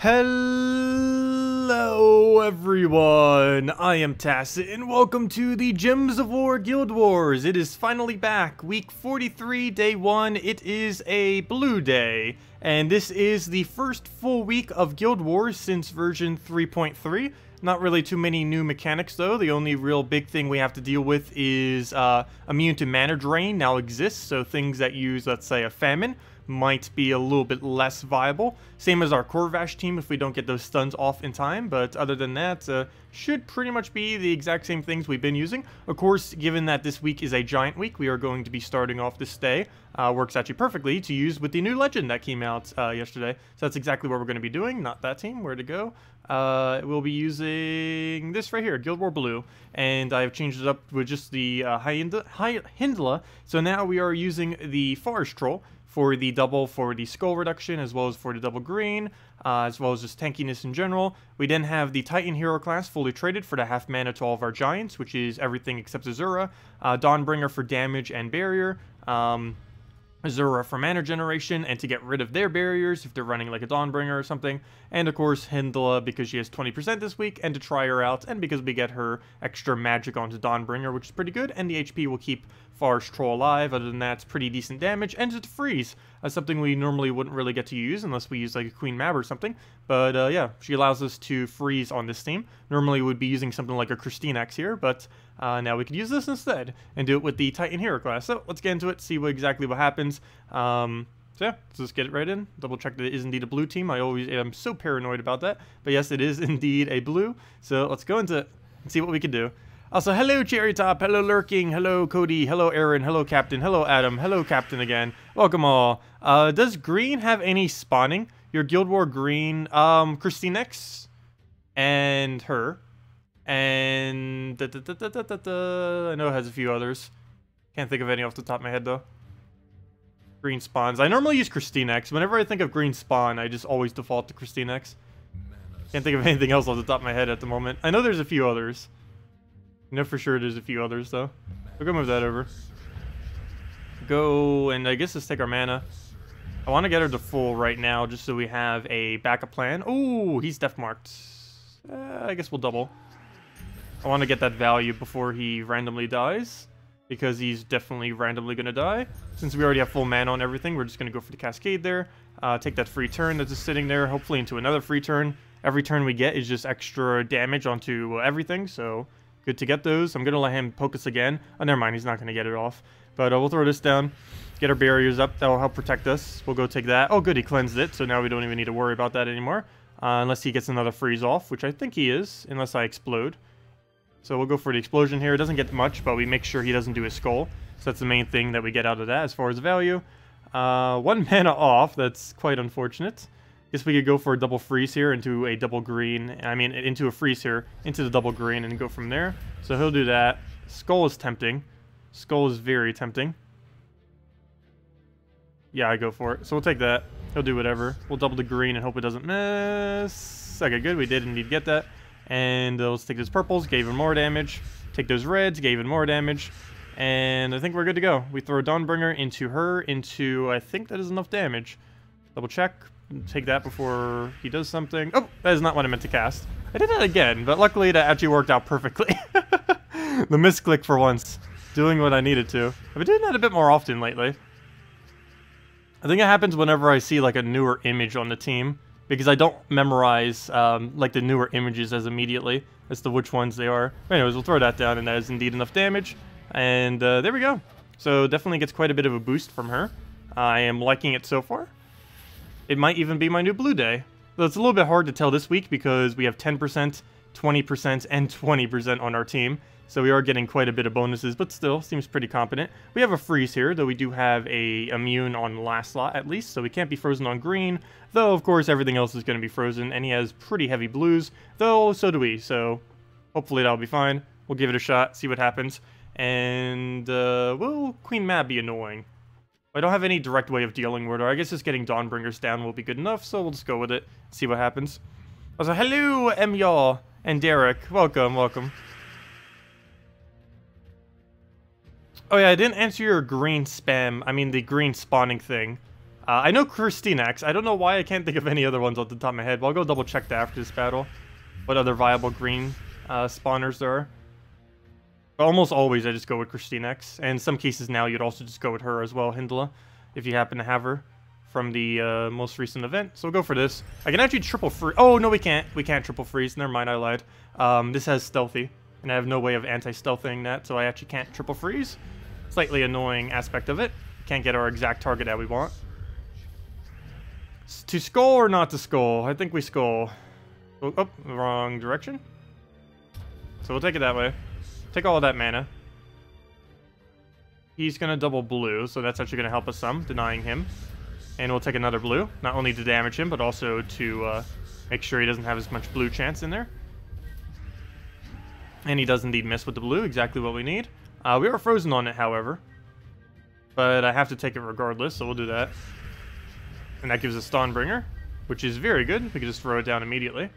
Hello everyone, I am Tacet and welcome to the Gems of War Guild Wars. It is finally back, week 43, day 1. It is a blue day, and this is the first full week of Guild Wars since version 3.3. Not really too many new mechanics though. The only real big thing we have to deal with is immune to mana drain now exists, so things that use, let's say, a famine might be a little bit less viable. Same as our Corvash team if we don't get those stuns off in time, but other than that, should pretty much be the exact same things we've been using. Of course, given that this week is a giant week, we are going to be starting off this day. Works actually perfectly to use with the new legend that came out yesterday. So that's exactly what we're going to be doing. Not that team, where to go. We'll be using this right here, Guild War Blue, and I've changed it up with just the Hindla. So now we are using the Forest Troll for the double for the skull reduction, as well as for the double green, as well as just tankiness in general. We then have the Titan hero class fully traded for the half mana to all of our giants, which is everything except Azura. Dawnbringer for damage and barrier. Azura for mana generation and to get rid of their barriers if they're running like a Dawnbringer or something. And of course Hindla because she has 20% this week and to try her out, and because we get her extra magic onto Dawnbringer, which is pretty good, and the HP will keep Forest Troll alive. Other than that, it's pretty decent damage, and it's freeze. Something we normally wouldn't really get to use unless we use like a Queen Mab or something. But yeah, she allows us to freeze on this team. Normally we would be using something like a ssaszix here, but now we could use this instead and do it with the Titan hero class. So let's get into it, see exactly what happens. So yeah, let's just get it right in. Double check that it is indeed a blue team. I always am so paranoid about that. But yes, it is indeed a blue. So let's go into it and see what we can do. Also, hello Cherry Top, hello Lurking, hello Cody, hello Aaron, hello Captain, hello Adam, hello Captain again. Welcome all. Does green have any spawning? Your Guild War green, ssaszix and her. And I know it has a few others. Can't think of any off the top of my head though. Green spawns. I normally use ssaszix. Whenever I think of green spawn, I just always default to ssaszix. Can't think of anything else off the top of my head at the moment. I know there's a few others. I know for sure there's a few others though. We'll go move that over. Go, and I guess let's take our mana. I want to get her to full right now just so we have a backup plan. Oh, he's death marked. I guess we'll double. I want to get that value before he randomly dies, because he's definitely randomly going to die. Since we already have full mana on everything, we're just going to go for the Cascade there. Take that free turn that's just sitting there, hopefully into another free turn. Every turn we get is just extra damage onto everything, so good to get those. I'm going to let him poke us again. Oh, never mind, he's not going to get it off. But we'll throw this down, get our barriers up. That will help protect us. We'll go take that. Oh, good, he cleansed it, so now we don't even need to worry about that anymore. Unless he gets another freeze off, which I think he is, unless I explode. So we'll go for the explosion here. It doesn't get much, but we make sure he doesn't do his skull. So that's the main thing that we get out of that as far as value. 1 mana off. That's quite unfortunate. Guess we could go for a double freeze here into a double green. I mean, into a freeze here, into the double green, and go from there. So he'll do that. Skull is tempting. Skull is very tempting. Yeah, I go for it. So we'll take that. He'll do whatever. We'll double the green and hope it doesn't miss. Okay, good. We did indeed get that. And let's take those purples, gave even more damage. Take those reds, gave even more damage. And I think we're good to go. We throw Dawnbringer into her, into, I think that is enough damage. Double check. Take that before he does something. Oh, that is not what I meant to cast. I did that again, but luckily that actually worked out perfectly. The misclick for once. Doing what I needed to. I've been doing that a bit more often lately. I think it happens whenever I see like a newer image on the team, because I don't memorize like the newer images as immediately as to which ones they are. But anyways, we'll throw that down, and that is indeed enough damage. And there we go. So definitely gets quite a bit of a boost from her. I am liking it so far. It might even be my new blue day. Though it's a little bit hard to tell this week because we have 10%, 20%, and 20% on our team. So we are getting quite a bit of bonuses, but still, seems pretty competent. We have a freeze here, though we do have a immune on last slot at least, so we can't be frozen on green. Though, of course, everything else is going to be frozen, and he has pretty heavy blues. Though, so do we, so hopefully that'll be fine. We'll give it a shot, see what happens. And, will Queen Mab be annoying? I don't have any direct way of dealing with her. I guess just getting Dawnbringers down will be good enough, so we'll just go with it, see what happens. Also, hello, Y'all and Derek. Welcome, welcome. Oh yeah, I didn't answer your green spam. I mean the green spawning thing. I know KrissTigger. I don't know why I can't think of any other ones off the top of my head, but I'll go double check that after this battle. What other viable green spawners there are. But almost always I just go with KrissTigger. And in some cases now you'd also just go with her as well, Hindla, if you happen to have her from the most recent event. So we'll go for this. I can actually triple freeze. Oh, no, we can't. We can't triple freeze. Never mind, I lied. This has stealthy, and I have no way of anti-stealthing that, so I actually can't triple freeze. Slightly annoying aspect of it. Can't get our exact target that we want. To skull or not to skull? I think we skull. Oh, wrong direction. So we'll take it that way. Take all of that mana. He's going to double blue, so that's actually going to help us some, denying him. And we'll take another blue, not only to damage him, but also to make sure he doesn't have as much blue chance in there. And he does indeed miss with the blue, exactly what we need. We are frozen on it, however. But I have to take it regardless, so we'll do that. And that gives us Dawnbringer, which is very good. We can just throw it down immediately.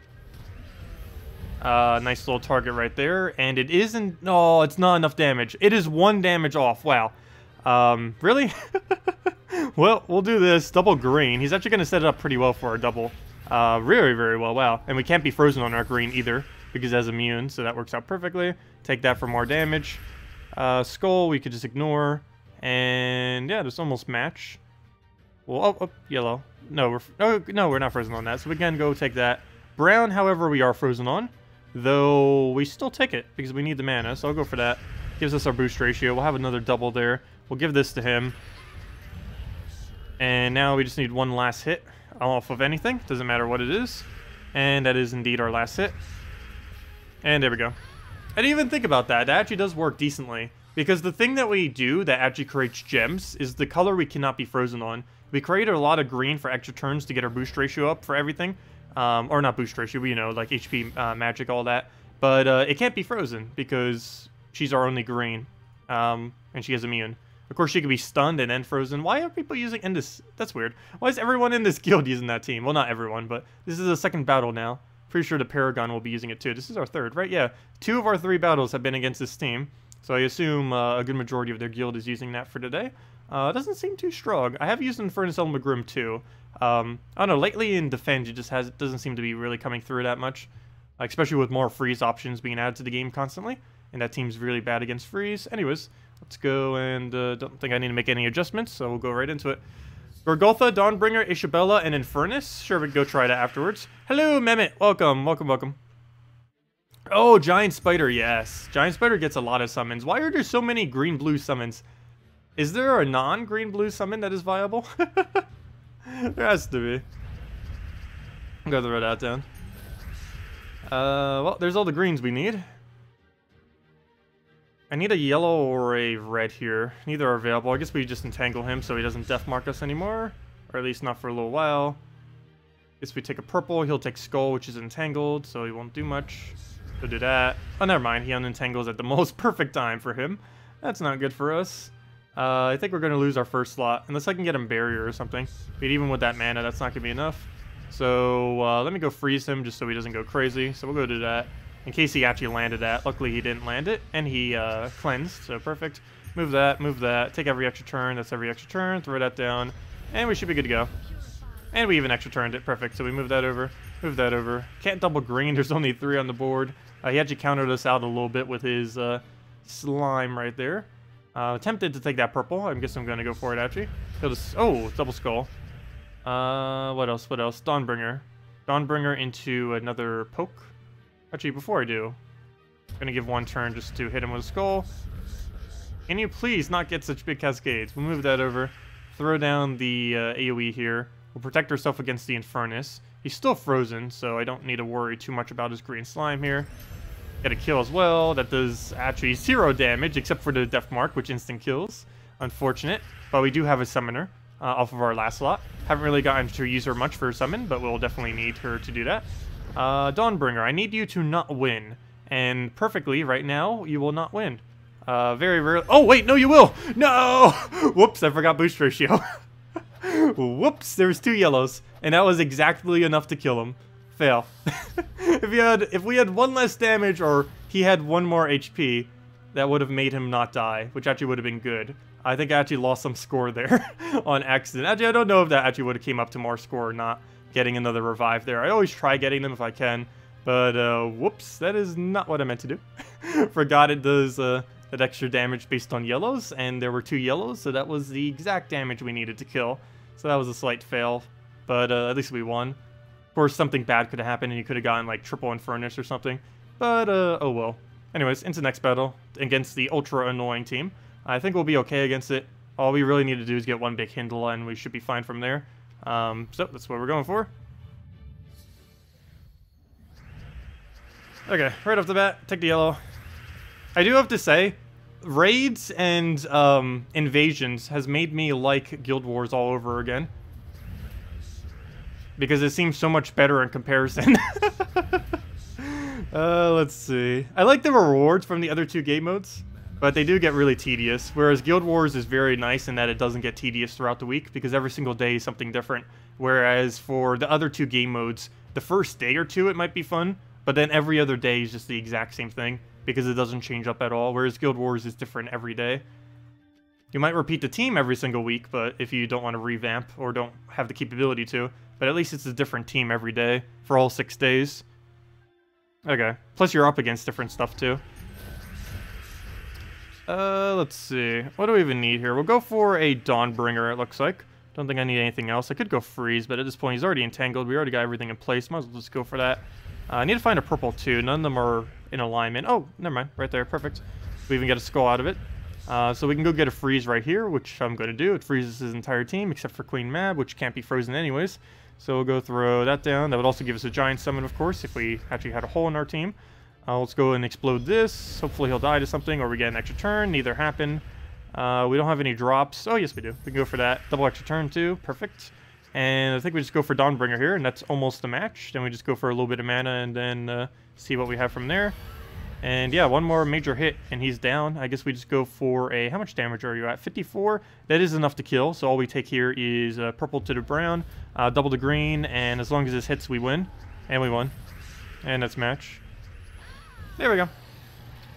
Nice little target right there. And it isn't... No, it's not enough damage. It is 1 damage off. Wow. Really? Well, we'll do this. Double green. He's actually going to set it up pretty well for our double. Very, very well. Wow. And we can't be frozen on our green either, because it has immune, so that works out perfectly. Take that for more damage. Skull, we could just ignore. And yeah, this almost match. Well, oh, yellow. No, we're not frozen on that, so we can go take that. Brown, however, we are frozen on, though we still take it because we need the mana, so I'll go for that. Gives us our boost ratio. We'll have another double there. We'll give this to him. And now we just need one last hit off of anything. Doesn't matter what it is. And that is indeed our last hit. And there we go. I didn't even think about that. That actually does work decently. Because the thing that we do that actually creates gems is the color we cannot be frozen on. We created a lot of green for extra turns to get our boost ratio up for everything. Or not boost ratio, but you know, like HP, magic, all that. But it can't be frozen because she's our only green. And she has immune. Of course, she could be stunned and then frozen. Why are people using in this? That's weird. Why is everyone in this guild using that team? Well, not everyone, but this is the second battle now. Pretty sure the Paragon will be using it too. This is our third, right? Yeah. 2 of our 3 battles have been against this team. So I assume a good majority of their guild is using that for today. It doesn't seem too strong. I have used Infernus Elmagrim too. I don't know, lately in Defend it just doesn't seem to be really coming through that much. Especially with more freeze options being added to the game constantly. And that team's really bad against freeze. Anyways, let's go and don't think I need to make any adjustments, so we'll go right into it. Gorgotha, Dawnbringer, Isabella, and Infernus. Sure, we can go try that afterwards. Hello, Mehmet. Welcome, welcome, welcome. Oh, Giant Spider, yes. Giant Spider gets a lot of summons. Why are there so many green-blue summons? Is there a non-green-blue summon that is viable? There has to be. I'm gonna throw that down. Well, there's all the greens we need. I need a yellow or a red here. Neither are available. I guess we just entangle him so he doesn't death mark us anymore. Or at least not for a little while. Guess we take a purple. He'll take Skull, which is entangled, so he won't do much. He'll do that. Oh, never mind. He unentangles at the most perfect time for him. That's not good for us. I think we're going to lose our first slot. Unless I can get him barrier or something. But even with that mana, that's not going to be enough. So let me go freeze him just so he doesn't go crazy. So we'll go do that. In case he actually landed that. Luckily, he didn't land it. And he cleansed, so perfect. Move that, move that. Take every extra turn. That's every extra turn. Throw that down. And we should be good to go. And we even extra turned it. Perfect. So we move that over. Move that over. Can't double green. There's only 3 on the board. He actually countered us out a little bit with his slime right there. Tempted to take that purple. I guess I'm going to go for it, actually. Oh, double skull. What else? What else? Dawnbringer. Dawnbringer into another poke. Actually, before I do, I'm going to give 1 turn just to hit him with a skull. Can you please not get such big cascades? We'll move that over. Throw down the AoE here. We'll protect ourselves against the Infernus. He's still frozen, so I don't need to worry too much about his green slime here. Get a kill as well. That does actually 0 damage, except for the death mark, which instant kills. Unfortunate. But we do have a summoner off of our last slot. Haven't really gotten to use her much for a summon, but we'll definitely need her to do that. Dawnbringer, I need you to not win. And perfectly, right now, you will not win. Very rarely. Oh, wait, no, you will! No! Whoops, I forgot boost ratio. Whoops, there was 2 yellows. And that was exactly enough to kill him. Fail. If we had 1 less damage or he had 1 more HP, that would have made him not die, which actually would have been good. I think I actually lost some score there on accident. Actually, I don't know if that actually would have came up to more score or not, getting another revive there. I always try getting them if I can, but whoops, that is not what I meant to do. Forgot it does that extra damage based on yellows, and there were 2 yellows, so that was the exact damage we needed to kill. So that was a slight fail, but at least we won. Of course, something bad could have happened, and you could have gotten like triple Infernus or something, but oh well. Anyways, into the next battle against the ultra annoying team. I think we'll be okay against it. All we really need to do is get one big Hindla, and we should be fine from there. So that's what we're going for. Okay, right off the bat, take the yellow. I do have to say, raids and invasions has made me like Guild Wars all over again. Because it seems so much better in comparison. Let's see. I like the rewards from the other 2 game modes, but they do get really tedious. Whereas Guild Wars is very nice in that it doesn't get tedious throughout the week, because every single day is something different. Whereas for the other 2 game modes, the first day or 2 it might be fun, but then every other day is just the exact same thing, because it doesn't change up at all, whereas Guild Wars is different every day. You might repeat the team every single week, but if you don't want to revamp or don't have the capability to, but at least it's a different team every day for all 6 days. Okay, plus you're up against different stuff too. Let's see. What do we even need here? We'll go for a Dawnbringer, it looks like. Don't think I need anything else. I could go Freeze, but at this point he's already entangled. We already got everything in place. Might as well just go for that. I need to find a purple too. None of them are in alignment. Oh, never mind. Right there. Perfect. We even get a skull out of it. So we can go get a Freeze right here, which I'm going to do. It freezes his entire team, except for Queen Mab, which can't be frozen anyways. So we'll go throw that down. That would also give us a giant summon, of course, if we actually had a hole in our team. Let's go and explode this. Hopefully he'll die to something, or we get an extra turn. Neither happened. We don't have any drops. Oh, yes, we do. We can go for that. Double extra turn, too. Perfect. And I think we just go for Dawnbringer here, and that's almost a match. Then we just go for a little bit of mana, and then see what we have from there. And yeah, one more major hit, and he's down. I guess we just go for a... How much damage are you at? 54? That is enough to kill, so all we take here is purple to the brown, double the green, and as long as this hits, we win. And we won. And that's match. There we go.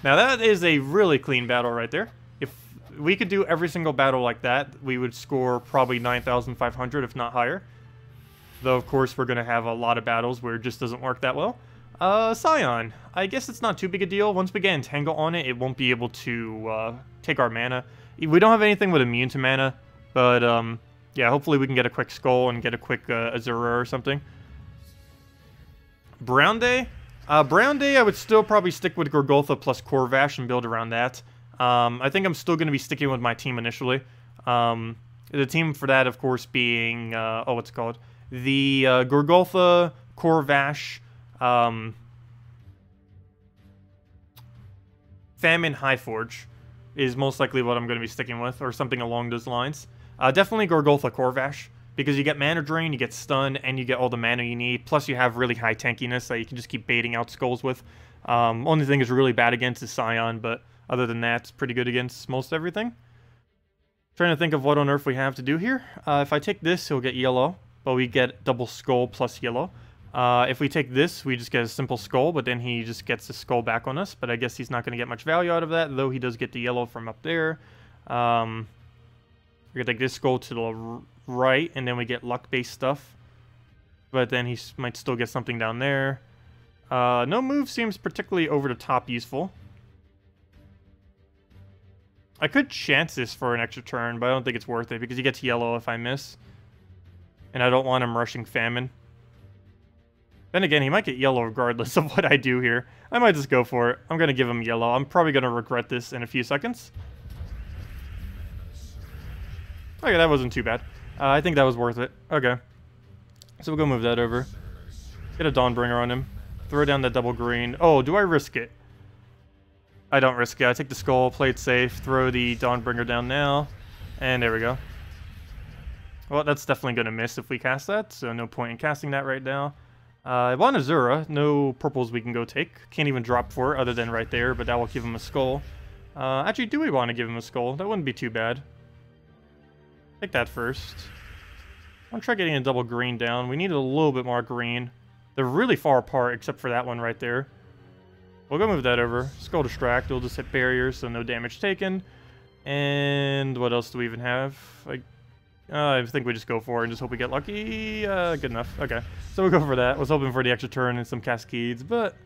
Now that is a really clean battle right there. If we could do every single battle like that, we would score probably 9,500, if not higher. Though, of course, we're going to have a lot of battles where it just doesn't work that well. Scion. I guess it's not too big a deal. Once we get Entangle on it, it won't be able to take our mana. We don't have anything with immune to mana, but yeah, hopefully we can get a quick Skull and get a quick Azura or something. Brown Day? Brown Day, I would still probably stick with Gorgoltha plus Corvash and build around that. I think I'm still going to be sticking with my team initially. The team for that, of course, being, oh, what's it called? The Gorgoltha, Corvash, Famine, Highforge is most likely what I'm going to be sticking with, or something along those lines. Definitely Gorgoltha, Corvash, because you get mana drain, you get stun, and you get all the mana you need. Plus, you have really high tankiness that you can just keep baiting out skulls with. Only thing is really bad against is Scion, but other than that, it's pretty good against most everything. Trying to think of what on earth we have to do here. If I take this, he'll get yellow, but we get double skull plus yellow. If we take this, we just get a simple skull, but then he just gets the skull back on us. But I guess he's not going to get much value out of that, though he does get the yellow from up there. We're going to take this skull to the right, and then we get luck-based stuff. But then he might still get something down there. No move seems particularly over-the-top useful. I could chance this for an extra turn, but I don't think it's worth it, because he gets yellow if I miss. And I don't want him rushing Famine. Then again, he might get yellow regardless of what I do here. I might just go for it. I'm going to give him yellow. I'm probably going to regret this in a few seconds. Okay, that wasn't too bad. I think that was worth it. Okay. So we'll go move that over. Get a Dawnbringer on him. Throw down that double green. Oh, do I risk it? I don't risk it. I take the skull, play it safe, throw the Dawnbringer down now. And there we go. Well, that's definitely going to miss if we cast that, so no point in casting that right now. I want Azura. No purples we can go take. Can't even drop for it other than right there, but that will give him a skull. Actually, do we want to give him a skull? That wouldn't be too bad. Take that first. I'll try getting a double green down. We need a little bit more green. They're really far apart, except for that one right there. We'll go move that over. Skull Distract. We'll just hit barriers, so no damage taken. And what else do we even have? I think we just go for it and just hope we get lucky. Good enough. Okay, so we'll go for that. I was hoping for the extra turn and some cascades, but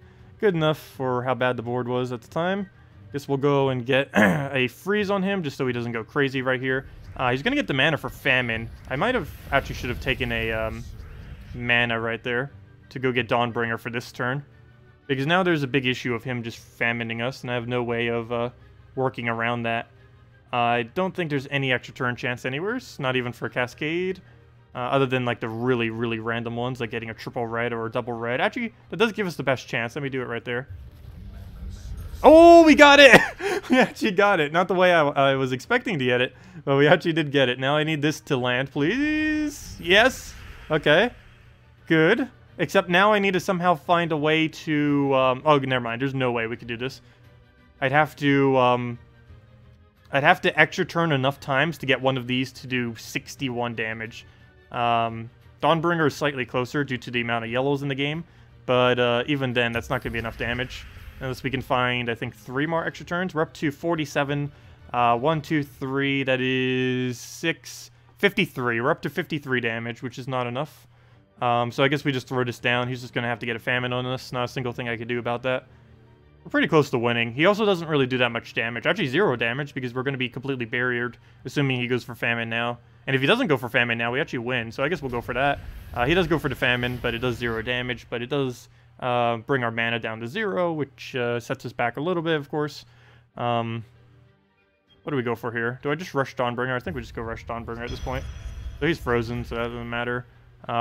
good enough for how bad the board was at the time. Guess we'll go and get a freeze on him just so he doesn't go crazy right here. He's going to get the mana for Famine. I might have actually should have taken a mana right there to go get Dawnbringer for this turn. Because now there's a big issue of him just famining us, and I have no way of working around that. I don't think there's any extra turn chance anywhere, not even for a Cascade. Other than like the really, really random ones, like getting a triple red or a double red. Actually, that does give us the best chance. Let me do it right there. Oh, we got it! We actually got it. Not the way I was expecting to get it, but we actually did get it. Now I need this to land, please. Yes. Okay. Good. Except now I need to somehow find a way to... oh, never mind. There's no way we could do this. I'd have to extra turn enough times to get one of these to do 61 damage. Dawnbringer is slightly closer due to the amount of yellows in the game, but even then, that's not going to be enough damage. Unless we can find, I think, 3 more extra turns. We're up to 47. 1, 2, 3, that is 6, 53. We're up to 53 damage, which is not enough. So I guess we just throw this down. He's just going to have to get a Famine on us. Not a single thing I could do about that. We're pretty close to winning. He also doesn't really do that much damage. Actually, 0 damage, because we're going to be completely barriered, assuming he goes for Famine now. And if he doesn't go for Famine now, we actually win. So I guess we'll go for that. He does go for the Famine, but it does 0 damage. But it does bring our mana down to 0, which sets us back a little bit, of course. What do we go for here? Do I just rush Dawnbringer? I think we just go rush Dawnbringer at this point. So he's frozen, so that doesn't matter.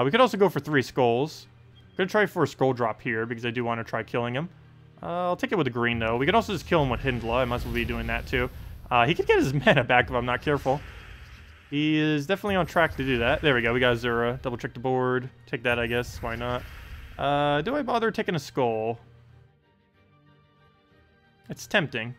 We could also go for 3 skulls. I'm going to try for a skull drop here, because I do want to try killing him. I'll take it with the green, though. We could also just kill him with Hindla. I might as well be doing that, too. He could get his mana back if I'm not careful. He is definitely on track to do that. There we go. We got Azura. Double check the board. Take that, I guess. Why not? Do I bother taking a skull? It's tempting.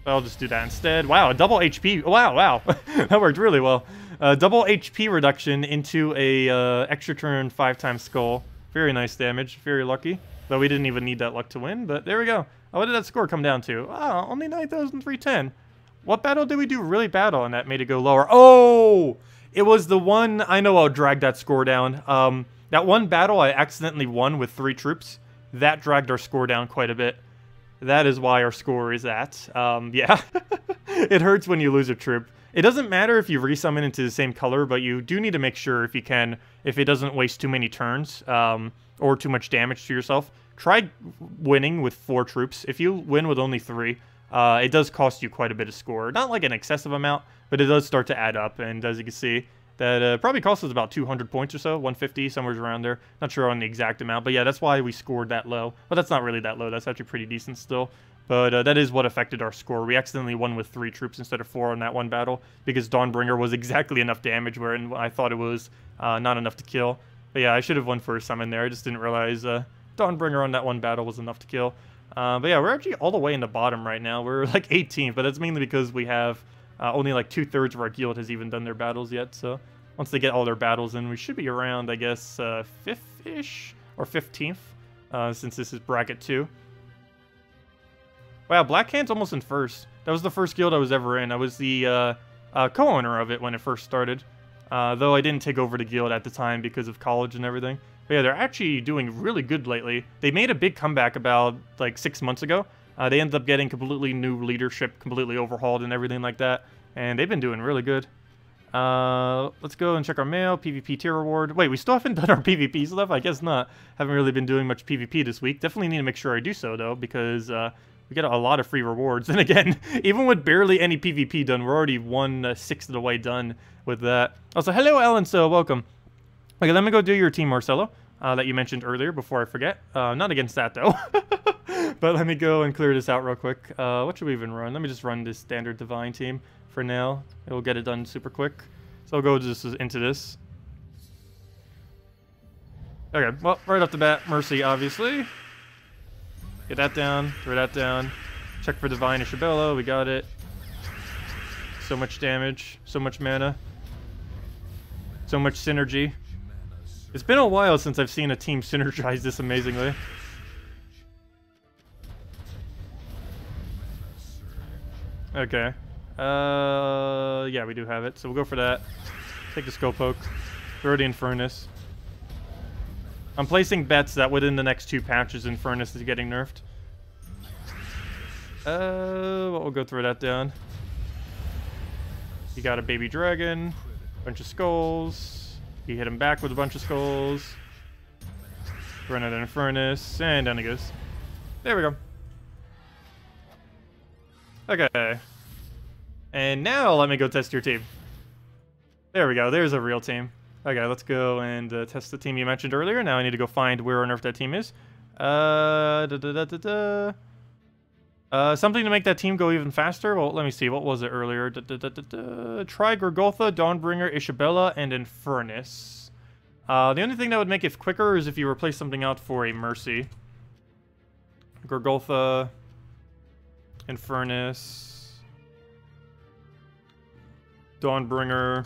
But I'll just do that instead. Wow, a double HP. Wow. That worked really well. Double HP reduction into a extra turn 5x skull. Very nice damage. Very lucky. Though we didn't even need that luck to win, but there we go. Oh, what did that score come down to? Oh, only 9,310. What battle did we do really bad on that made it go lower? Oh! It was the one... I know I'll drag that score down. That one battle I accidentally won with 3 troops. That dragged our score down quite a bit. That is why our score is at. Yeah. It hurts when you lose a troop. It doesn't matter if you resummon into the same color, but you do need to make sure if you can, if it doesn't waste too many turns, or too much damage to yourself. Try winning with 4 troops. If you win with only 3, it does cost you quite a bit of score. Not like an excessive amount, but it does start to add up. And as you can see, that probably costs us about 200 points or so, 150, somewhere around there. Not sure on the exact amount, but yeah, that's why we scored that low. But that's not really that low. That's actually pretty decent still. But that is what affected our score. We accidentally won with 3 troops instead of 4 on that one battle because Dawnbringer was exactly enough damage where I thought it was not enough to kill. But yeah, I should have won for a summon there. I just didn't realize Dawnbringer on that one battle was enough to kill. But yeah, we're actually all the way in the bottom right now. We're like 18th, but that's mainly because we have only like 2/3 of our guild has even done their battles yet. So once they get all their battles in, we should be around, I guess, 5th-ish or 15th since this is bracket 2. Wow, Blackhand's almost in first. That was the first guild I was ever in. I was the co-owner of it when it first started. Though I didn't take over the guild at the time because of college and everything. But yeah, they're actually doing really good lately. They made a big comeback about like 6 months ago. They ended up getting completely new leadership, completely overhauled and everything like that. And they've been doing really good. Let's go and check our mail. PvP tier reward. Wait, we still haven't done our PvP stuff? I guess not. Haven't really been doing much PvP this week. Definitely need to make sure I do so, though, because we get a lot of free rewards. And again, even with barely any PvP done, we're already 1/6 of the way done with that. Also, hello, Ellen, so welcome. Okay, let me go do your team, Marcelo, that you mentioned earlier before I forget. Not against that, though. But let me go and clear this out real quick. What should we even run? Let me just run this standard Divine team for now. It will get it done super quick. So I'll go just into this. Okay, well, right off the bat, Mercy, obviously. Get that down, throw that down. Check for Divine Isabella, we got it. So much damage, so much mana. So much synergy. It's been a while since I've seen a team synergize this amazingly. Okay. Yeah, we do have it, so we'll go for that. Take the Skull Poke. Throw the Infernus. I'm placing bets that within the next 2 patches, Infernus is getting nerfed. Well, we'll go throw that down. You got a baby dragon, bunch of skulls. You hit him back with a bunch of skulls. Run out of Infernus, and down he goes. There we go. Okay. And now let me go test your team. There we go, there's a real team. Okay, let's go and test the team you mentioned earlier. Now I need to go find where on earth that team is. Something to make that team go even faster? Well, let me see. What was it earlier? Try Gorgotha, Dawnbringer, Isabella, and Infernus. The only thing that would make it quicker is if you replace something out for a Mercy. Gorgotha, Infernus, Dawnbringer,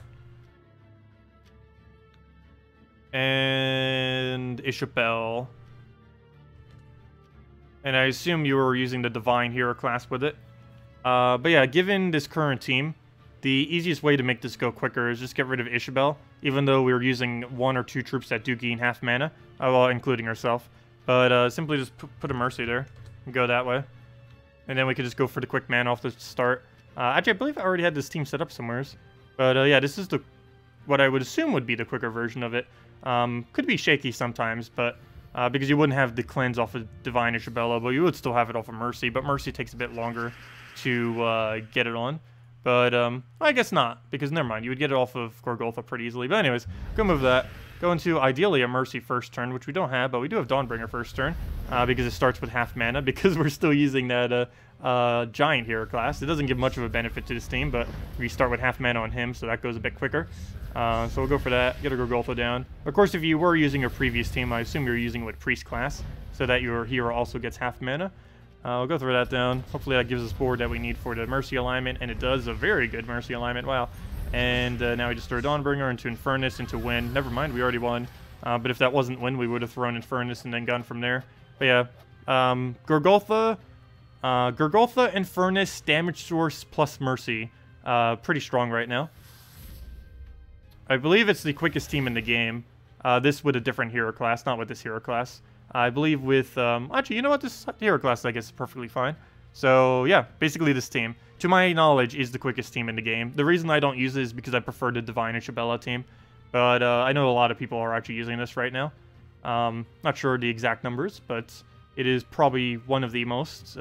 and Isabel. And I assume you were using the Divine Hero class with it. But yeah, given this current team, the easiest way to make this go quicker is just get rid of Isabel, even though we were using 1 or 2 troops that do gain half mana, well, including herself. But simply just put a Mercy there and go that way. And then we could just go for the quick mana off the start. Actually, I believe I already had this team set up somewheres. But yeah, this is what I would assume would be the quicker version of it. Could be shaky sometimes, but because you wouldn't have the cleanse off of Divine Isabella, but you would still have it off of Mercy. But Mercy takes a bit longer to get it on. But I guess not, because never mind. You would get it off of Gorgotha pretty easily. But anyways, go move that. Go into, ideally, a Mercy first turn, which we don't have, but we do have Dawnbringer first turn, because it starts with half mana, because we're still using that Giant Hero class. It doesn't give much of a benefit to this team, but we start with half mana on him, so that goes a bit quicker. So we'll go for that, get a Gorgotha down. Of course, if you were using your previous team, I assume you're using it with Priest class, so that your hero also gets half mana. We'll go throw that down. Hopefully that gives us board that we need for the Mercy alignment, and it does a very good Mercy alignment, wow. And now we just throw Dawnbringer into Infernus, into Win. Never mind, we already won. But if that wasn't Win, we would have thrown Infernus and then gone from there. But yeah, Gorgotha, Infernus, Damage Source plus Mercy. Pretty strong right now. I believe it's the quickest team in the game. This with a different hero class, not with this hero class. I believe with, actually, you know what, this hero class, I guess, is perfectly fine. So, yeah, basically this team, to my knowledge, is the quickest team in the game. The reason I don't use it is because I prefer the Divine Isabella team. But I know a lot of people are actually using this right now. Not sure the exact numbers, but it is probably one of the most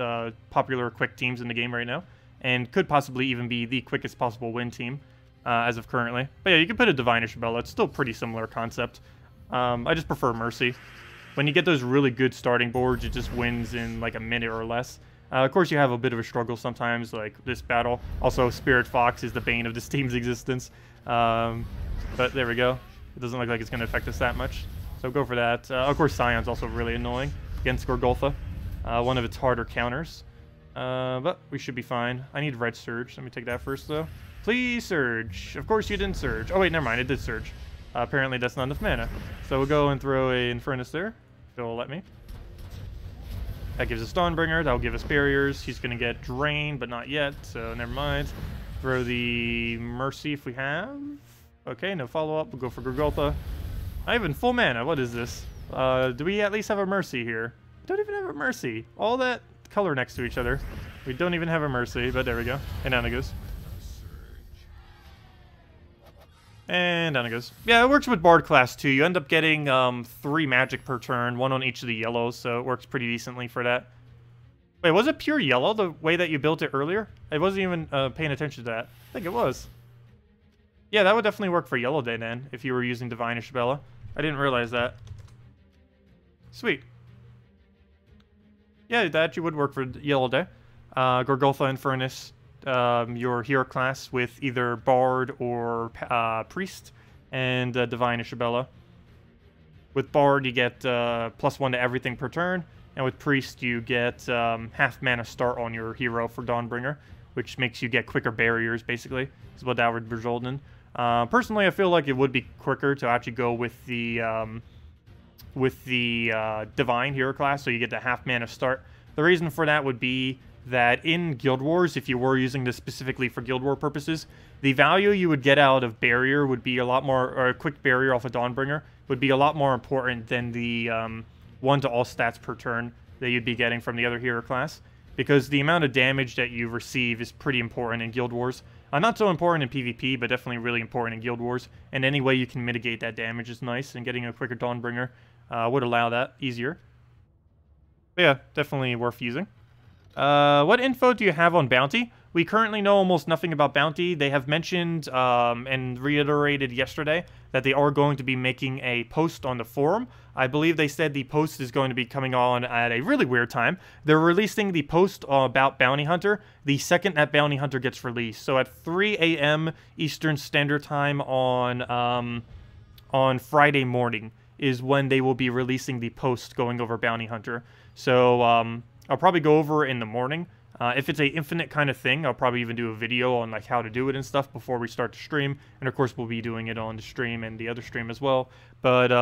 popular quick teams in the game right now. And could possibly even be the quickest possible win team as of currently. But yeah, you can put a Divine Isabella. It's still pretty similar concept. I just prefer Mercy. When you get those really good starting boards, it just wins in like a minute or less. Of course, you have a bit of a struggle sometimes, like this battle. Also, Spirit Fox is the bane of this team's existence. But there we go. It doesn't look like it's going to affect us that much. So go for that. Of course, Scion's also really annoying against Gorgotha. One of its harder counters. But we should be fine. I need Red Surge. Let me take that first, though. Please Surge. Of course you didn't Surge. Oh, wait, never mind. It did Surge. Apparently, that's not enough mana. So we'll go and throw a Infernus there. If it'll let me. That gives us Dawnbringer. That'll give us barriers. He's going to get drained, but not yet, so never mind. Throw the Mercy if we have. Okay, no follow-up. We'll go for Gorgotha. I have full mana. What is this? Do we at least have a Mercy here? We don't even have a Mercy. All that color next to each other. We don't even have a Mercy, but there we go. And down it goes. And down it goes. Yeah, it works with Bard class too. You end up getting 3 magic per turn, 1 on each of the yellows, so it works pretty decently for that. Wait, was it pure yellow the way that you built it earlier? I wasn't even paying attention to that. I think it was. Yeah, that would definitely work for Yellow Day then, if you were using Divine Isabella. I didn't realize that. Sweet. Yeah, that actually would work for Yellow Day. Gorgotha Infernus. Your hero class with either Bard or Priest, and Divine Isabella. With Bard, you get +1 to everything per turn, and with Priest, you get half mana start on your hero for Dawnbringer, which makes you get quicker barriers, basically, is what that would result in. Personally, I feel like it would be quicker to actually go with the Divine hero class, so you get the half mana start. The reason for that would be that in Guild Wars, if you were using this specifically for Guild War purposes, the value you would get out of Barrier would be a lot more, or a quick Barrier off of Dawnbringer would be a lot more important than the 1 to all stats per turn that you'd be getting from the other hero class, because the amount of damage that you receive is pretty important in Guild Wars. Not so important in PvP, but definitely really important in Guild Wars, and any way you can mitigate that damage is nice, and getting a quicker Dawnbringer would allow that easier. But yeah, definitely worth using. What info do you have on Bounty? We currently know almost nothing about Bounty. They have mentioned and reiterated yesterday that they are going to be making a post on the forum. I believe they said the post is going to be coming on at a really weird time. They're releasing the post about Bounty Hunter the second that Bounty Hunter gets released. So at 3 a.m. Eastern Standard Time on Friday morning is when they will be releasing the post going over Bounty Hunter. So I'll probably go over it in the morning. If it's a infinite kind of thing, I'll probably even do a video on like how to do it and stuff before we start to stream. And of course, we'll be doing it on the stream and the other stream as well. But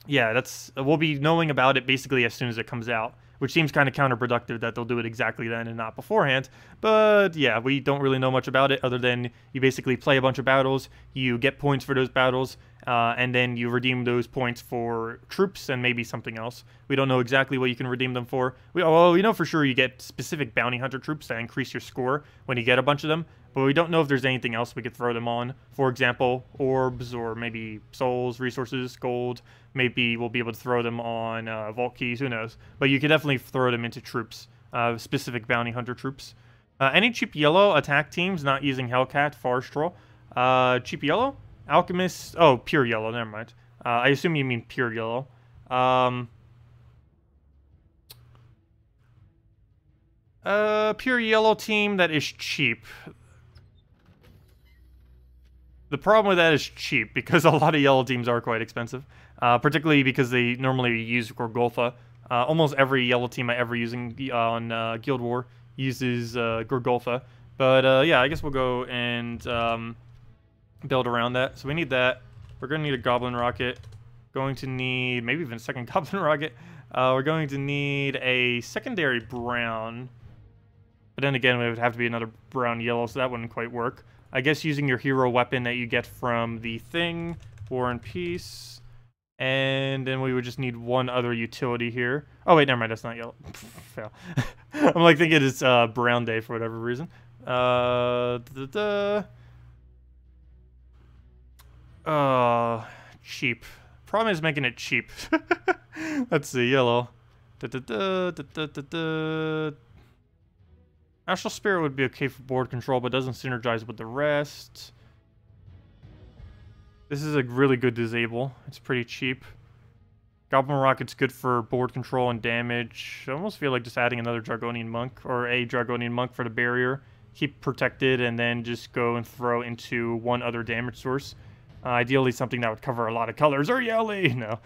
yeah, we'll be knowing about it basically as soon as it comes out, which seems kind of counterproductive that they'll do it exactly then and not beforehand. But yeah, we don't really know much about it other than you basically play a bunch of battles, you get points for those battles, and then you redeem those points for troops and maybe something else. We don't know exactly what you can redeem them for. We know for sure you get specific bounty hunter troops that increase your score when you get a bunch of them, but we don't know if there's anything else we could throw them on. For example, orbs or maybe souls, resources, gold. Maybe we'll be able to throw them on vault keys, who knows. But you could definitely throw them into troops, specific bounty hunter troops. Any cheap yellow attack teams not using Hellcat, Forest Troll? Cheap yellow? Alchemist, oh, pure yellow, never mind. I assume you mean pure yellow. Pure yellow team that is cheap. The problem with that is cheap, because a lot of yellow teams are quite expensive. Particularly because they normally use Gorgolfa. Almost every yellow team I ever using on Guild War uses Gorgolfa. But yeah, I guess we'll go and build around that. So we need that. We're going to need a Goblin Rocket. Going to need maybe even a second Goblin Rocket. We're going to need a secondary brown. But then again, it would have to be another brown yellow, so that wouldn't quite work. I guess using your hero weapon that you get from the thing, War and Peace. And then we would just need one other utility here. Oh wait, never mind, that's not yellow. Fail. I'm like thinking it's brown day for whatever reason. Cheap. Problem is making it cheap. Let's see, yellow. Astral Spirit would be okay for board control, but doesn't synergize with the rest. This is a really good disable. It's pretty cheap. Goblin Rocket's good for board control and damage. I almost feel like just adding another Dragonian Monk, or a Dragonian Monk for the barrier. Keep protected, and then just go and throw into one other damage source. Ideally something that would cover a lot of colors, or Yali! No.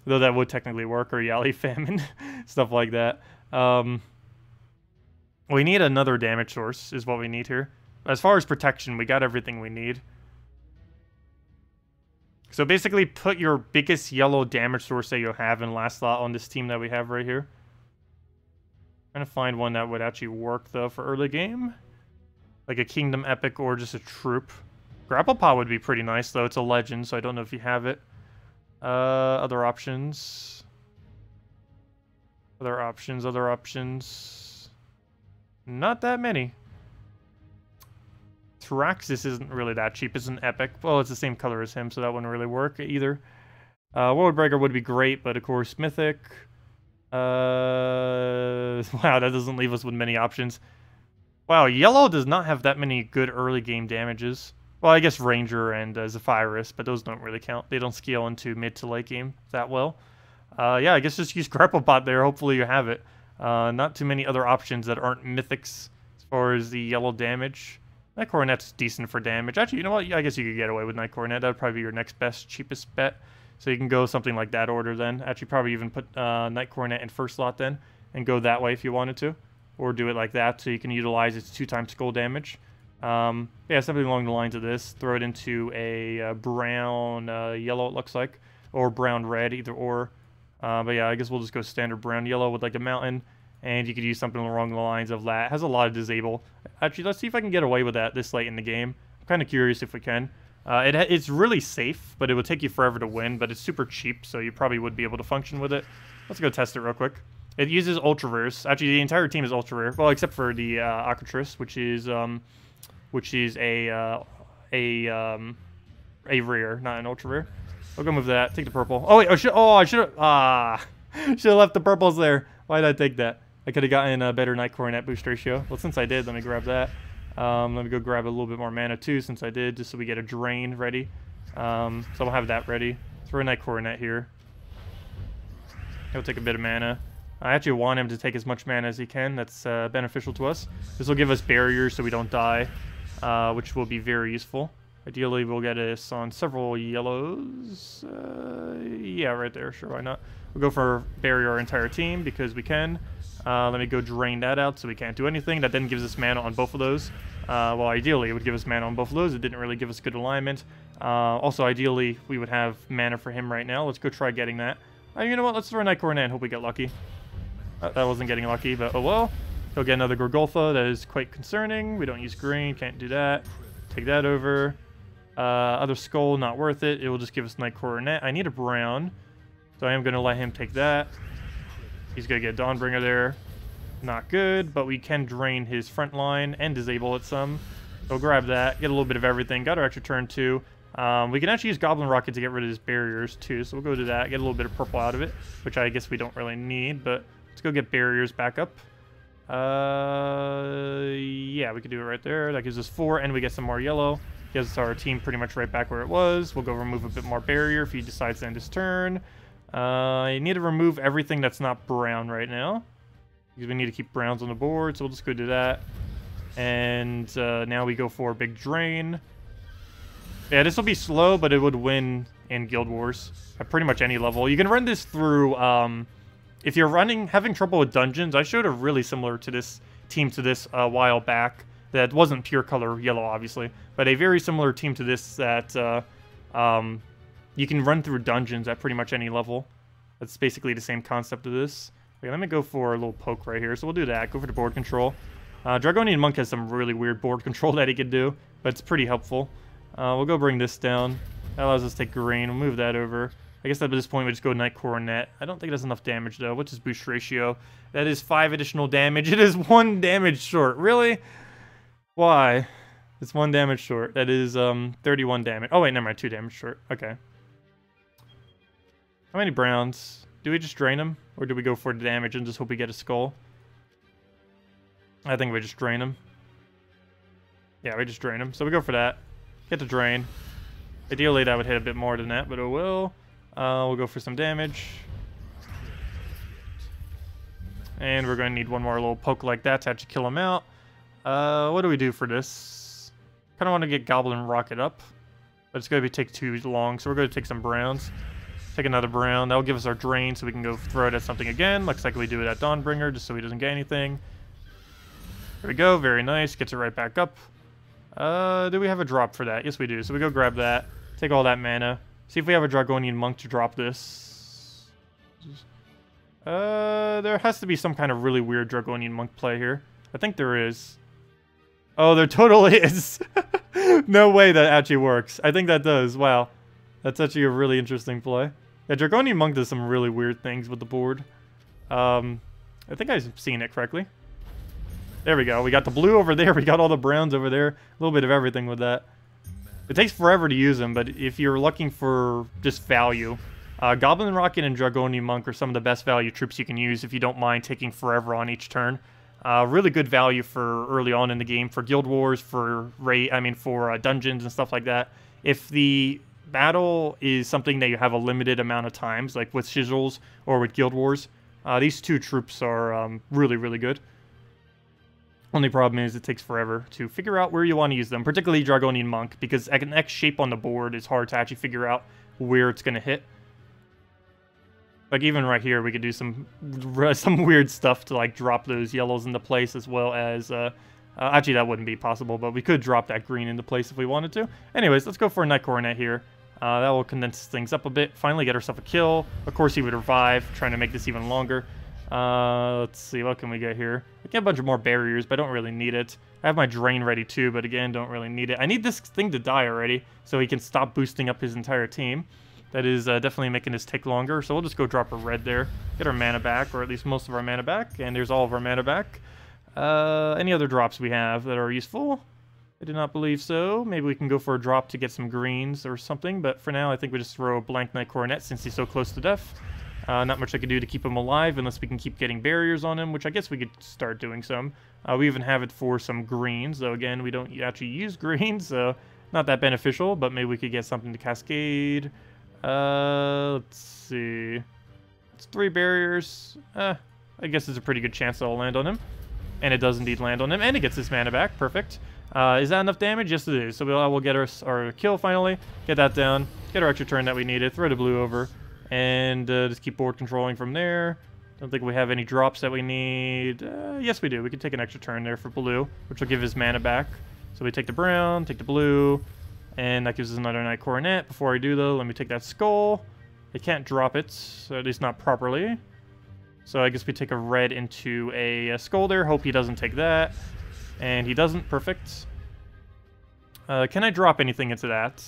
Though that would technically work, or Yali Famine. Stuff like that. We need another damage source, is what we need here. As far as protection, we got everything we need. So basically, put your biggest yellow damage source that you have in last slot on this team that we have right here. Trying to find one that would actually work, though, for early game. Like a Kingdom Epic or just a Troop. Grapple Pod would be pretty nice, though. It's a legend, so I don't know if you have it. Other options. Other options. Not that many. Traxxas isn't really that cheap. It's an epic. Well, it's the same color as him, so that wouldn't really work either. World Breaker would be great, but of course, Mythic. Wow, that doesn't leave us with many options. Wow, yellow does not have that many good early game damages. Well, I guess Ranger and Zephyrus, but those don't really count. They don't scale into mid to late game that well. Yeah, I guess just use Grapple Bot there. Hopefully you have it. Not too many other options that aren't mythics as far as the yellow damage. Night Coronet's decent for damage. Actually, you know what? I guess you could get away with Night Coronet. That would probably be your next best, cheapest bet. So you can go something like that order then. Actually, probably even put Night Coronet in first slot then, and go that way if you wanted to. Or do it like that so you can utilize its 2x skull damage. Yeah, something along the lines of this. Throw it into a brown yellow, it looks like. Or brown red, either or. But yeah, I guess we'll just go standard brown yellow with like a mountain. And you could use something along the lines of that. It has a lot of disable. Actually, let's see if I can get away with that this late in the game. I'm kind of curious if we can. It's really safe, but it would take you forever to win, but it's super cheap, so you probably would be able to function with it. Let's go test it real quick. It uses ultra rares. Actually, the entire team is ultra rare. Well, except for the Arnifix, which is a rare, not an ultra rare. We'll go move that. Take the purple. Oh wait, I should have left the purples there. Why did I take that? I could have gotten a better Night Coronet boost ratio. Well, since I did, let me grab that. Let me go grab a little bit more mana too, since I did, just so we get a drain ready. So I'll have that ready. Throw a Night Coronet here. He'll take a bit of mana. I actually want him to take as much mana as he can. That's beneficial to us. This will give us barriers so we don't die, which will be very useful. Ideally, we'll get us on several yellows. Yeah, right there. Sure, why not? We'll go for barrier our entire team because we can. Let me go drain that out so we can't do anything. That then gives us mana on both of those. Well, ideally, it would give us mana on both of those. It didn't really give us good alignment. Also, ideally, we would have mana for him right now. Let's go try getting that. You know what? Let's throw a Night Coronet and hope we get lucky. That wasn't getting lucky, but oh well. He'll get another Gorgolfa. That is quite concerning. We don't use green. Can't do that. Take that over. Other skull, not worth it. It will just give us Night Coronet. I need a brown, so I am going to let him take that. He's going to get Dawnbringer there. Not good, but we can drain his front line and disable it some. So grab that, get a little bit of everything. Got our extra turn too. We can actually use Goblin Rocket to get rid of his barriers too, so we'll go to that, get a little bit of purple out of it, which I guess we don't really need, but let's go get barriers back up. Yeah, we could do it right there. That gives us 4, and we get some more yellow. Gives our team pretty much right back where it was. We'll go remove a bit more barrier if he decides to end his turn. You need to remove everything that's not brown right now, because we need to keep browns on the board, so we'll just go do that. And now we go for a big drain. Yeah, this will be slow, but it would win in Guild Wars at pretty much any level. You can run this through, if you're having trouble with dungeons. I showed a really similar to this team to this a while back that wasn't pure color yellow, obviously, but a very similar team to this that you can run through dungeons at pretty much any level. That's basically the same concept of this. Okay, let me go for a little poke right here. So we'll do that. Go for the board control. Dragonian Monk has some really weird board control that he can do, but it's pretty helpful. We'll go bring this down. That allows us to take green. We'll move that over. I guess at this point we just go Night Coronet. I don't think it does enough damage though. What's his boost ratio? That is 5 additional damage. It is 1 damage short. Really? Why? It's 1 damage short. That is 31 damage. Oh wait, never mind. 2 damage short. Okay. How many browns? Do we just drain them? Or do we go for the damage and just hope we get a skull? I think we just drain them. Yeah, we just drain them. So we go for that. Get the drain. Ideally, that would hit a bit more than that, but it will. We'll go for some damage. And we're going to need one more little poke like that to actually kill him out. What do we do for this? Kind of want to get Goblin Rocket up, but it's going to take too long, so we're going to take some browns. Take another brown. That'll give us our drain, so we can go throw it at something again. Looks like we do it at Dawnbringer, just so he doesn't get anything. There we go. Very nice. Gets it right back up. Do we have a drop for that? Yes, we do. So we go grab that. Take all that mana. See if we have a Dragonian Monk to drop this. There has to be some kind of really weird Dragonian Monk play here. I think there is. Oh, there totally is. No way that actually works. I think that does. Wow. That's actually a really interesting play. Yeah, Dragonian Monk does some really weird things with the board. I think I've seen it correctly. There we go. We got the blue over there. We got all the browns over there. A little bit of everything with that. It takes forever to use them, but if you're looking for just value, Goblin Rocket and Dragonian Monk are some of the best value troops you can use if you don't mind taking forever on each turn. Really good value for early on in the game, for Guild Wars, for dungeons and stuff like that. If the battle is something that you have a limited amount of times, like with Shizzles or with Guild Wars, these two troops are really, really good. Only problem is it takes forever to figure out where you want to use them, particularly Dragonian Monk, because an X shape on the board is hard to actually figure out where it's going to hit. Like even right here, we could do some weird stuff to like drop those yellows into place, as well as actually that wouldn't be possible, but we could drop that green into place if we wanted to. Anyways, let's go for a Night Coronet here. That will condense things up a bit. Finally get ourselves a kill. Of course, he would revive, trying to make this even longer. Let's see, what can we get here? I get a bunch of more barriers, but I don't really need it. I have my drain ready too, but again, don't really need it. I need this thing to die already, so he can stop boosting up his entire team. That is definitely making this take longer, so we'll just go drop a red there. Get our mana back, or at least most of our mana back, and there's all of our mana back. Any other drops we have that are useful? I do not believe so. Maybe we can go for a drop to get some greens or something, but for now I think we just throw a blank Knight Coronet since he's so close to death. Not much I can do to keep him alive unless we can keep getting barriers on him, which I guess we could start doing some. We even have it for some greens, though again, we don't actually use greens, so not that beneficial, but maybe we could get something to cascade. Let's see. It's 3 barriers. I guess there's a pretty good chance that I'll land on him. And it does indeed land on him, and it gets his mana back. Perfect. Is that enough damage? Yes, it is. So we'll get our kill finally. Get that down. Get our extra turn that we needed. Throw the blue over. And just keep board controlling from there. Don't think we have any drops that we need. Yes, we do. We can take an extra turn there for blue, which will give his mana back. So we take the brown, take the blue, and that gives us another Knight Coronet. Before I do, though, let me take that skull. I can't drop it, so at least not properly. So I guess we take a red into a skull there. Hope he doesn't take that. And he doesn't. Perfect. Can I drop anything into that?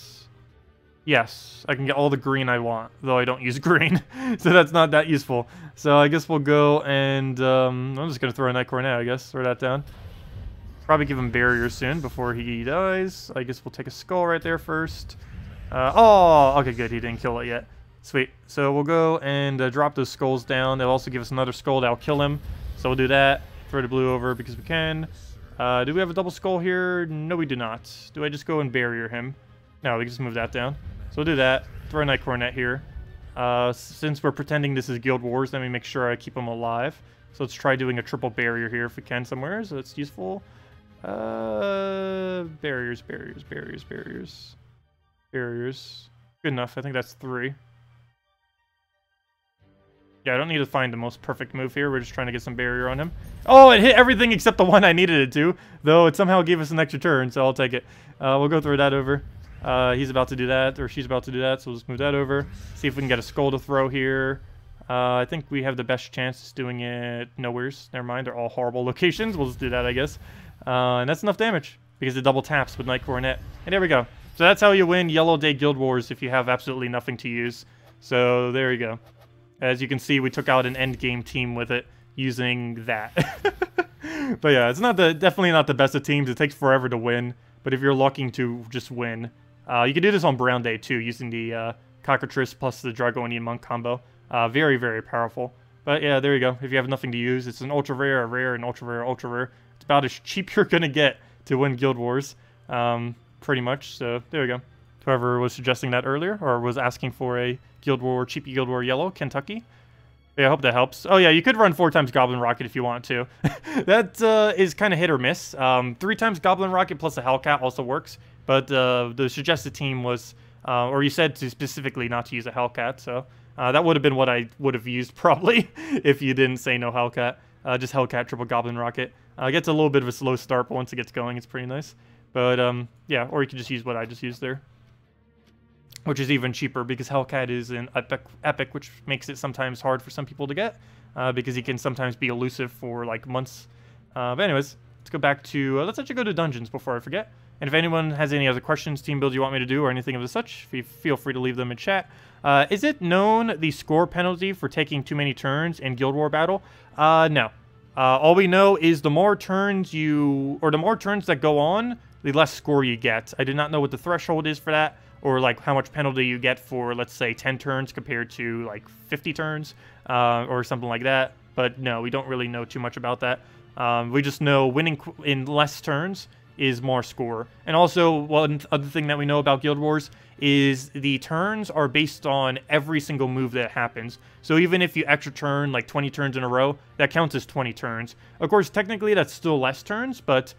Yes, I can get all the green I want, though I don't use green, so that's not that useful. So I guess we'll go and, I'm just going to throw a Knight Coronet, I guess, throw that down. Probably give him barriers soon before he dies. I guess we'll take a skull right there first. Oh, okay, good, he didn't kill it yet. Sweet, so we'll go and drop those skulls down. They'll also give us another skull that'll kill him, so we'll do that. Throw the blue over because we can. Do we have a double skull here? No, we do not. Do I just go and barrier him? No, we can just move that down. So we'll do that. Throw a Knight Coronet here. Since we're pretending this is Guild Wars, let me make sure I keep him alive. So let's try doing a triple barrier here if we can somewhere, so that's useful. Barriers. Good enough. I think that's 3. Yeah, I don't need to find the most perfect move here. We're just trying to get some barrier on him. Oh, it hit everything except the one I needed it to, though it somehow gave us an extra turn, so I'll take it. We'll go throw that over. He's about to do that, or she's about to do that, so we'll just move that over. See if we can get a skull to throw here. I think we have the best chance doing it nowheres. Never mind, they're all horrible locations. We'll just do that, I guess. And that's enough damage, because it double taps with Knight Coronet. And there we go. So that's how you win Yellow Day Guild Wars if you have absolutely nothing to use. So there you go. As you can see, we took out an endgame team with it using that. But yeah, it's definitely not the best of teams. It takes forever to win. But if you're looking to just win, you can do this on Brown Day too, using the Cockatrice plus the Dragonian Monk combo. Very, very powerful. But yeah, there you go. If you have nothing to use, it's an ultra rare, a rare, an ultra rare, ultra rare. It's about as cheap you're gonna get to win Guild Wars, pretty much. So there you go. Whoever was suggesting that earlier, or was asking for a Guild War, cheap Guild War Yellow, Kentucky. Yeah, I hope that helps. Oh yeah, you could run 4 times Goblin Rocket if you want to. That is kind of hit or miss. 3 times Goblin Rocket plus a Hellcat also works, but the suggested team was, or you said to specifically not to use a Hellcat, so that would have been what I would have used probably if you didn't say no Hellcat. Just Hellcat, triple Goblin Rocket. Gets a little bit of a slow start, but once it gets going, it's pretty nice. But yeah, or you can just use what I just used there, which is even cheaper because Hellcat is an epic, which makes it sometimes hard for some people to get because he can sometimes be elusive for like months. But anyways, let's go back to, let's actually go to dungeons before I forget. And if anyone has any other questions, team builds you want me to do, or anything of the such, feel free to leave them in chat. Is it known the score penalty for taking too many turns in Guild War battle? No. All we know is the more turns the more turns that go on, the less score you get. I do not know what the threshold is for that, or like how much penalty you get for, let's say, 10 turns compared to like 50 turns, or something like that. But no, we don't really know too much about that. We just know winning in less turns is more score. And also, one other thing that we know about Guild Wars is the turns are based on every single move that happens. So even if you extra turn like 20 turns in a row, that counts as 20 turns. Of course, technically that's still less turns, but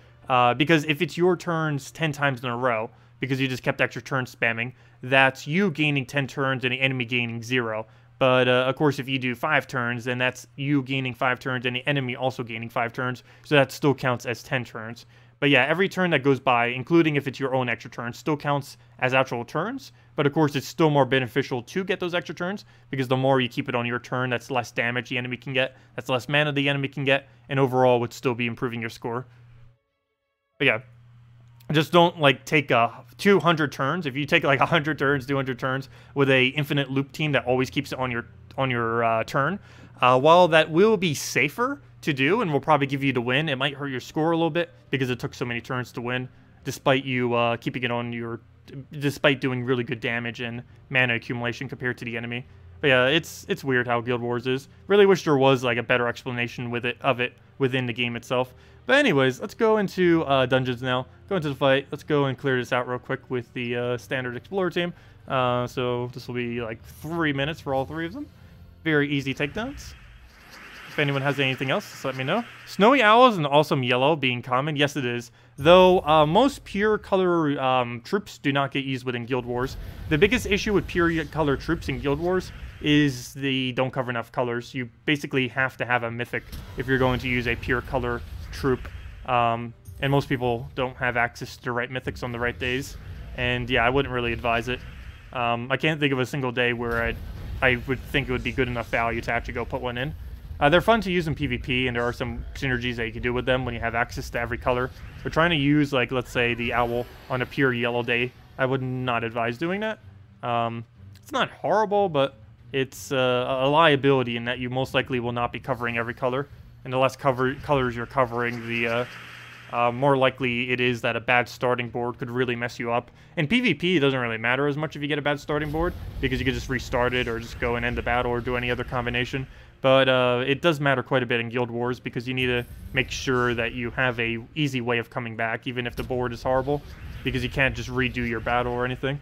because if it's your turns 10 times in a row, because you just kept extra turn spamming, that's you gaining 10 turns and the enemy gaining 0. But, of course, if you do 5 turns, then that's you gaining 5 turns and the enemy also gaining 5 turns, so that still counts as 10 turns. But yeah, every turn that goes by, including if it's your own extra turn, still counts as actual turns. But of course, it's still more beneficial to get those extra turns, because the more you keep it on your turn, that's less damage the enemy can get, that's less mana the enemy can get, and overall would still be improving your score. But yeah, just don't like take 200 turns. If you take like 100 turns, 200 turns with a infinite loop team that always keeps it on your turn, while that will be safer to do and will probably give you the win, it might hurt your score a little bit because it took so many turns to win, despite you keeping it on your, despite doing really good damage and mana accumulation compared to the enemy. But yeah, it's weird how Guild Wars is. Really wish there was like a better explanation of it within the game itself. But anyways, let's go into dungeons now. Go into the fight. Let's go and clear this out real quick with the standard Explorer team. So this will be like 3 minutes for all 3 of them. Very easy takedowns. If anyone has anything else, just let me know. Snowy Owl is an awesome yellow being common. Yes, it is. Though most pure color troops do not get used within Guild Wars. The biggest issue with pure color troops in Guild Wars is they don't cover enough colors. You basically have to have a mythic if you're going to use a pure color troop. And most people don't have access to the right mythics on the right days. And yeah, I wouldn't really advise it. I can't think of a single day where I would think it would be good enough value to actually go put one in. They're fun to use in PvP, and there are some synergies that you can do with them when you have access to every color. But trying to use, like, let's say, the owl on a pure yellow day, I would not advise doing that. It's not horrible, but it's a liability in that you most likely will not be covering every color. And the less colors you're covering, the more likely it is that a bad starting board could really mess you up. In PvP, it doesn't really matter as much if you get a bad starting board, because you can just restart it or just go and end the battle or do any other combination. But it does matter quite a bit in Guild Wars, because you need to make sure that you have a easy way of coming back, even if the board is horrible, because you can't just redo your battle or anything.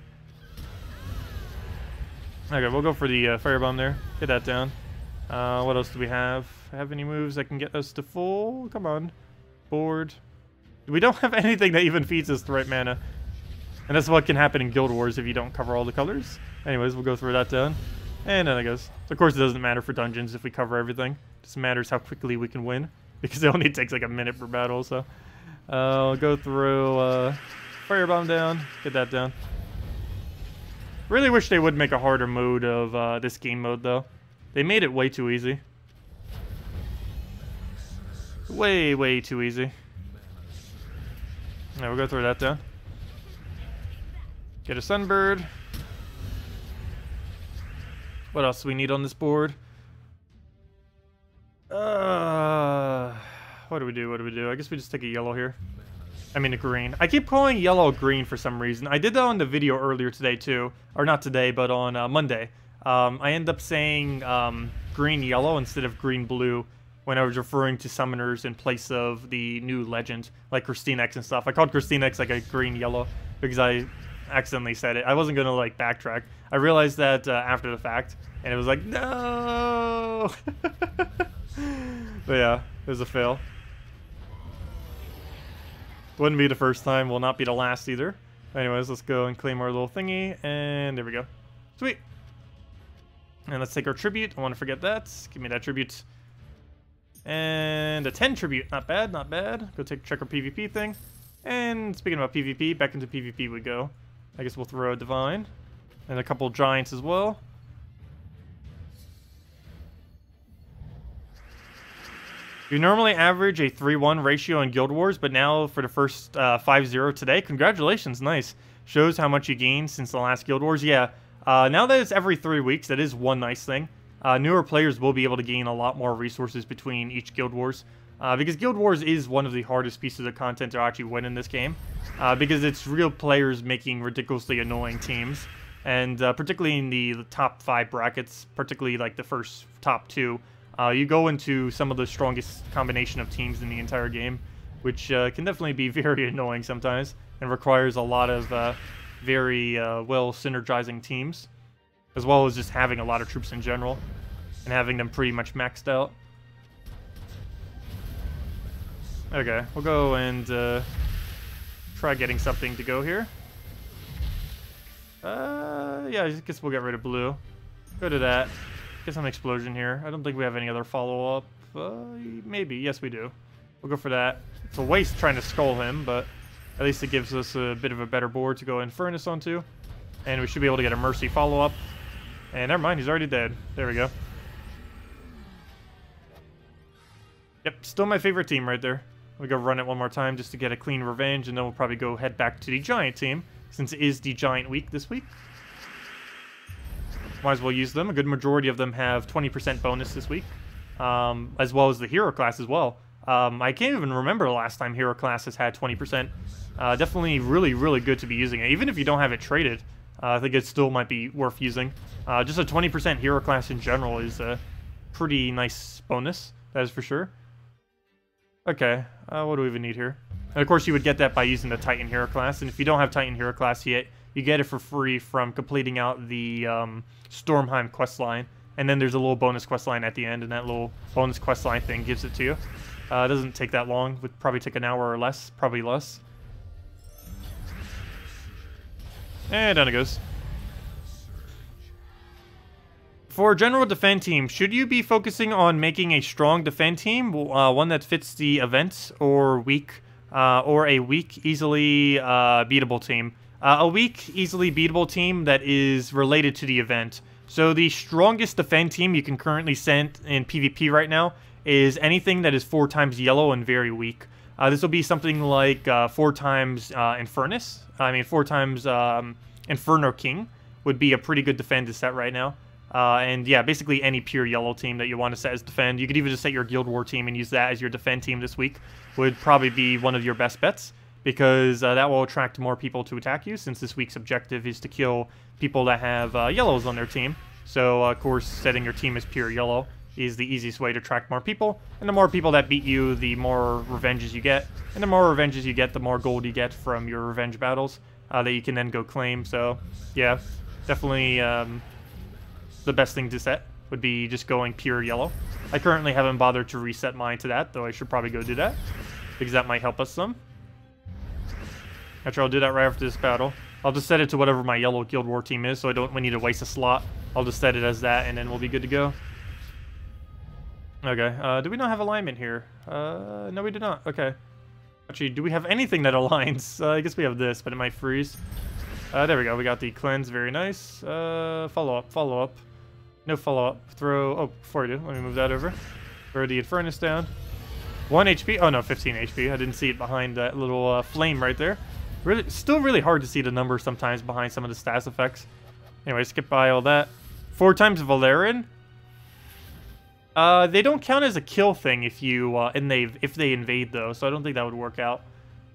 Okay, we'll go for the firebomb there. Get that down. What else do we have? Have any moves that can get us to full? Come on. Board. We don't have anything that even feeds us the right mana. And that's what can happen in Guild Wars if you don't cover all the colors. Anyways, we'll go through that down. And then it goes. Of course, it doesn't matter for dungeons if we cover everything. It just matters how quickly we can win, because it only takes like a minute per battle. So I'll go through firebomb down, get that down. Really wish they would make a harder mode of this game mode, though. They made it way too easy. Way too easy. Now we'll go through that down. Get a sunbird. What else do we need on this board? What do we do? What do we do? I guess we just take a yellow here. I mean a green. I keep calling yellow green for some reason. I did that on the video earlier today too. Or not today, but on Monday. I ended up saying green yellow instead of green blue when I was referring to summoners in place of the new legend, like KrissTigger and stuff. I called KrissTigger like a green yellow because I accidentally said it. I wasn't gonna like backtrack. I realized that after the fact, and it was like, no. But yeah, it was a fail. Wouldn't be the first time, will not be the last either. Anyways, let's go and claim our little thingy, and there we go. Sweet. And let's take our tribute. I want to forget that. Give me that tribute. And a 10 tribute. Not bad, not bad. Go check our PvP thing. And speaking about PvP, back into PvP we go. I guess we'll throw a divine. And a couple giants as well. You normally average a 3-1 ratio in Guild Wars, but now for the first 5-0 today, congratulations, nice. Shows how much you gained since the last Guild Wars. Yeah, now that it's every 3 weeks, that is one nice thing. Newer players will be able to gain a lot more resources between each Guild Wars. Because Guild Wars is one of the hardest pieces of content to actually win in this game. Because it's real players making ridiculously annoying teams. And particularly in the top 5 brackets, particularly like the first top 2, you go into some of the strongest combination of teams in the entire game, which can definitely be very annoying sometimes, and requires a lot of very well synergizing teams, as well as just having a lot of troops in general, and having them pretty much maxed out. Okay, we'll go and try getting something to go here. Yeah, I guess we'll get rid of blue. Go to that. Get some explosion here. I don't think we have any other follow-up. Maybe. Yes, we do. We'll go for that. It's a waste trying to skull him, but at least it gives us a bit of a better board to go Infernus onto. And we should be able to get a Mercy follow-up. And never mind, he's already dead. There we go. Yep, still my favorite team right there. We'll go run it one more time just to get a clean revenge, and then we'll probably go head back to the Giant team, since it is the Giant week this week. Might as well use them. A good majority of them have 20% bonus this week, as well as the hero class as well. I can't even remember the last time hero classes had 20%. Definitely really, really good to be using it. Even if you don't have it traded, I think it still might be worth using. Just a 20% hero class in general is a pretty nice bonus, that is for sure. Okay, what do we even need here? And of course you would get that by using the Titan hero class, and if you don't have Titan hero class yet, you get it for free from completing out the Stormheim questline, and then there's a little bonus questline at the end, and that little bonus questline thing gives it to you. It doesn't take that long, would probably take an hour or less, probably less. And down it goes. For a general defend team, should you be focusing on making a strong defend team, one that fits the event, or a weak, easily beatable team? A weak, easily beatable team that is related to the event. So the strongest defend team you can currently send in PvP right now is anything that is 4 times yellow and very weak. This will be something like 4 times Infernus. I mean, 4 times Inferno King would be a pretty good defend to set right now. And yeah, basically any pure yellow team that you want to set as defend. You could even just set your Guild War team and use that as your defend team this week. Would probably be one of your best bets, because that will attract more people to attack you, since this week's objective is to kill people that have yellows on their team. So, of course, setting your team as pure yellow is the easiest way to attract more people. And the more people that beat you, the more revenges you get. And the more revenges you get, the more gold you get from your revenge battles that you can then go claim. So, yeah, definitely the best thing to set would be just going pure yellow. I currently haven't bothered to reset mine to that, though I should probably go do that, because that might help us some. After I'll do that right after this battle. I'll just set it to whatever my yellow Guild War team is, so I don't need to waste a slot. I'll just set it as that, and then we'll be good to go. Okay, do we not have alignment here? No, we do not. Okay. Actually, do we have anything that aligns? I guess we have this, but it might freeze. There we go. We got the cleanse. Very nice. Follow up. Follow up. No follow up. Throw. Oh, before I do, let me move that over. Throw the Infernus down. 1 HP. Oh no, 15 HP. I didn't see it behind that little flame right there. Really, still really hard to see the number sometimes behind some of the stats effects. Anyway, skip by all that. 4 times Valerian. They don't count as a kill thing if you if they invade though, so I don't think that would work out.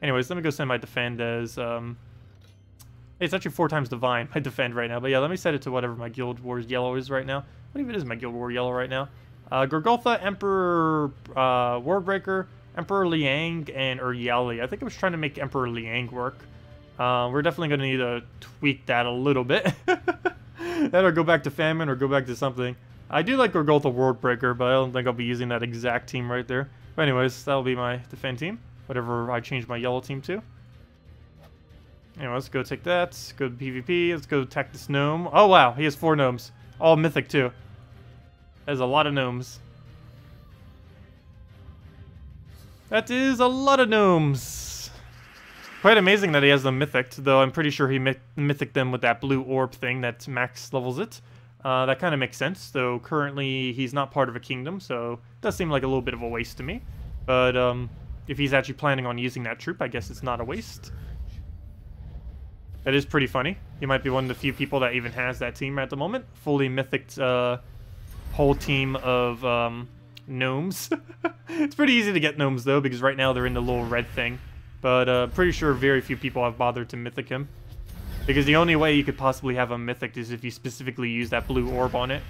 Anyways, let me go send my defend as it's actually 4 times divine, my defend right now. But yeah, let me set it to whatever my Guild Wars yellow is right now. What even is my Guild War yellow right now? Gorgotha, Emperor Warbreaker, Emperor Liang, and Uryali. I think I was trying to make Emperor Liang work. We're definitely going to need to tweak that a little bit. That'll go back to Famine or go back to something. I do like Gorgotha Warbreaker, but I don't think I'll be using that exact team right there. But anyways, that'll be my defend team, whatever I change my yellow team to. Anyway, let's go take that. Let's go to PvP. Let's go attack this gnome. Oh wow, he has 4 gnomes. All mythic too. There's a lot of gnomes. That is a lot of gnomes. Quite amazing that he has them mythic, though I'm pretty sure he mythic them with that blue orb thing that max levels it. That kind of makes sense, though currently he's not part of a kingdom, so it does seem like a little bit of a waste to me. But if he's actually planning on using that troop, I guess it's not a waste. That is pretty funny. He might be one of the few people that even has that team at the moment. Fully mythic whole team of gnomes. It's pretty easy to get gnomes though, because right now they're in the little red thing. But pretty sure very few people have bothered to mythic him. Because the only way you could possibly have him mythic is if you specifically use that blue orb on it.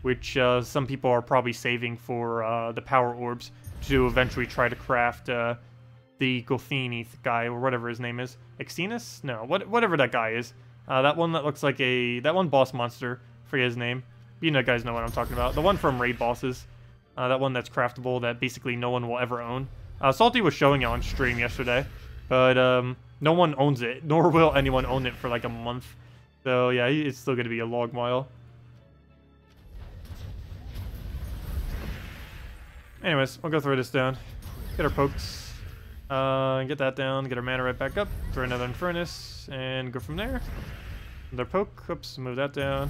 Which some people are probably saving for the power orbs to eventually try to craft the Gothini guy, or whatever his name is. Exenus? No, whatever that guy is. That one that looks like that one boss monster. Forget his name. You know, guys know what I'm talking about. The one from raid bosses. That one that's craftable that basically no one will ever own. Salty was showing it on stream yesterday, but no one owns it, nor will anyone own it for like a month. So yeah, it's still going to be a long while. Anyways, I'll go throw this down. Get our pokes. Get that down, get our mana right back up, throw another Infernus, and go from there. Another poke. Oops, move that down.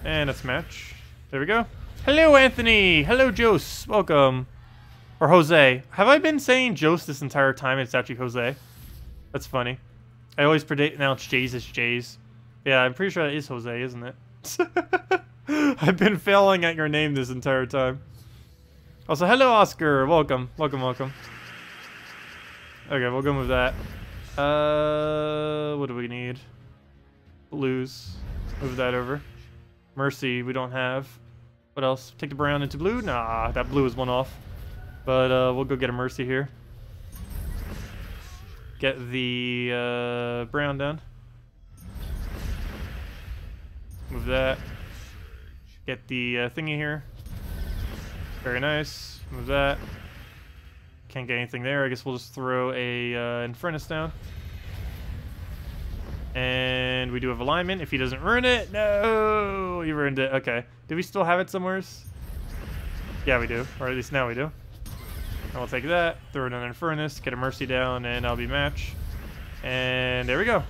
And let's match. There we go. Hello, Anthony! Hello, Jose. Welcome. Or Jose. Have I been saying Jose this entire time? It's actually Jose. That's funny. I always pronounce J's as J's. Yeah, I'm pretty sure that is Jose, isn't it? I've been failing at your name this entire time. Also, hello, Oscar. Welcome. Welcome, welcome. Okay, we'll go move that. What do we need? Blues. Move that over. Mercy, we don't have. What else? Take the brown into blue? Nah, that blue is one off. But we'll go get a Mercy here. Get the brown down. Move that. Get the thingy here. Very nice. Move that. Can't get anything there. I guess we'll just throw a Infernus down. And we do have alignment. If he doesn't ruin it, no, he ruined it. Okay. Do we still have it somewhere? Yeah, we do. Or at least now we do. And we'll take that, throw it in an Infernus, get a Mercy down, and I'll be match. And there we go.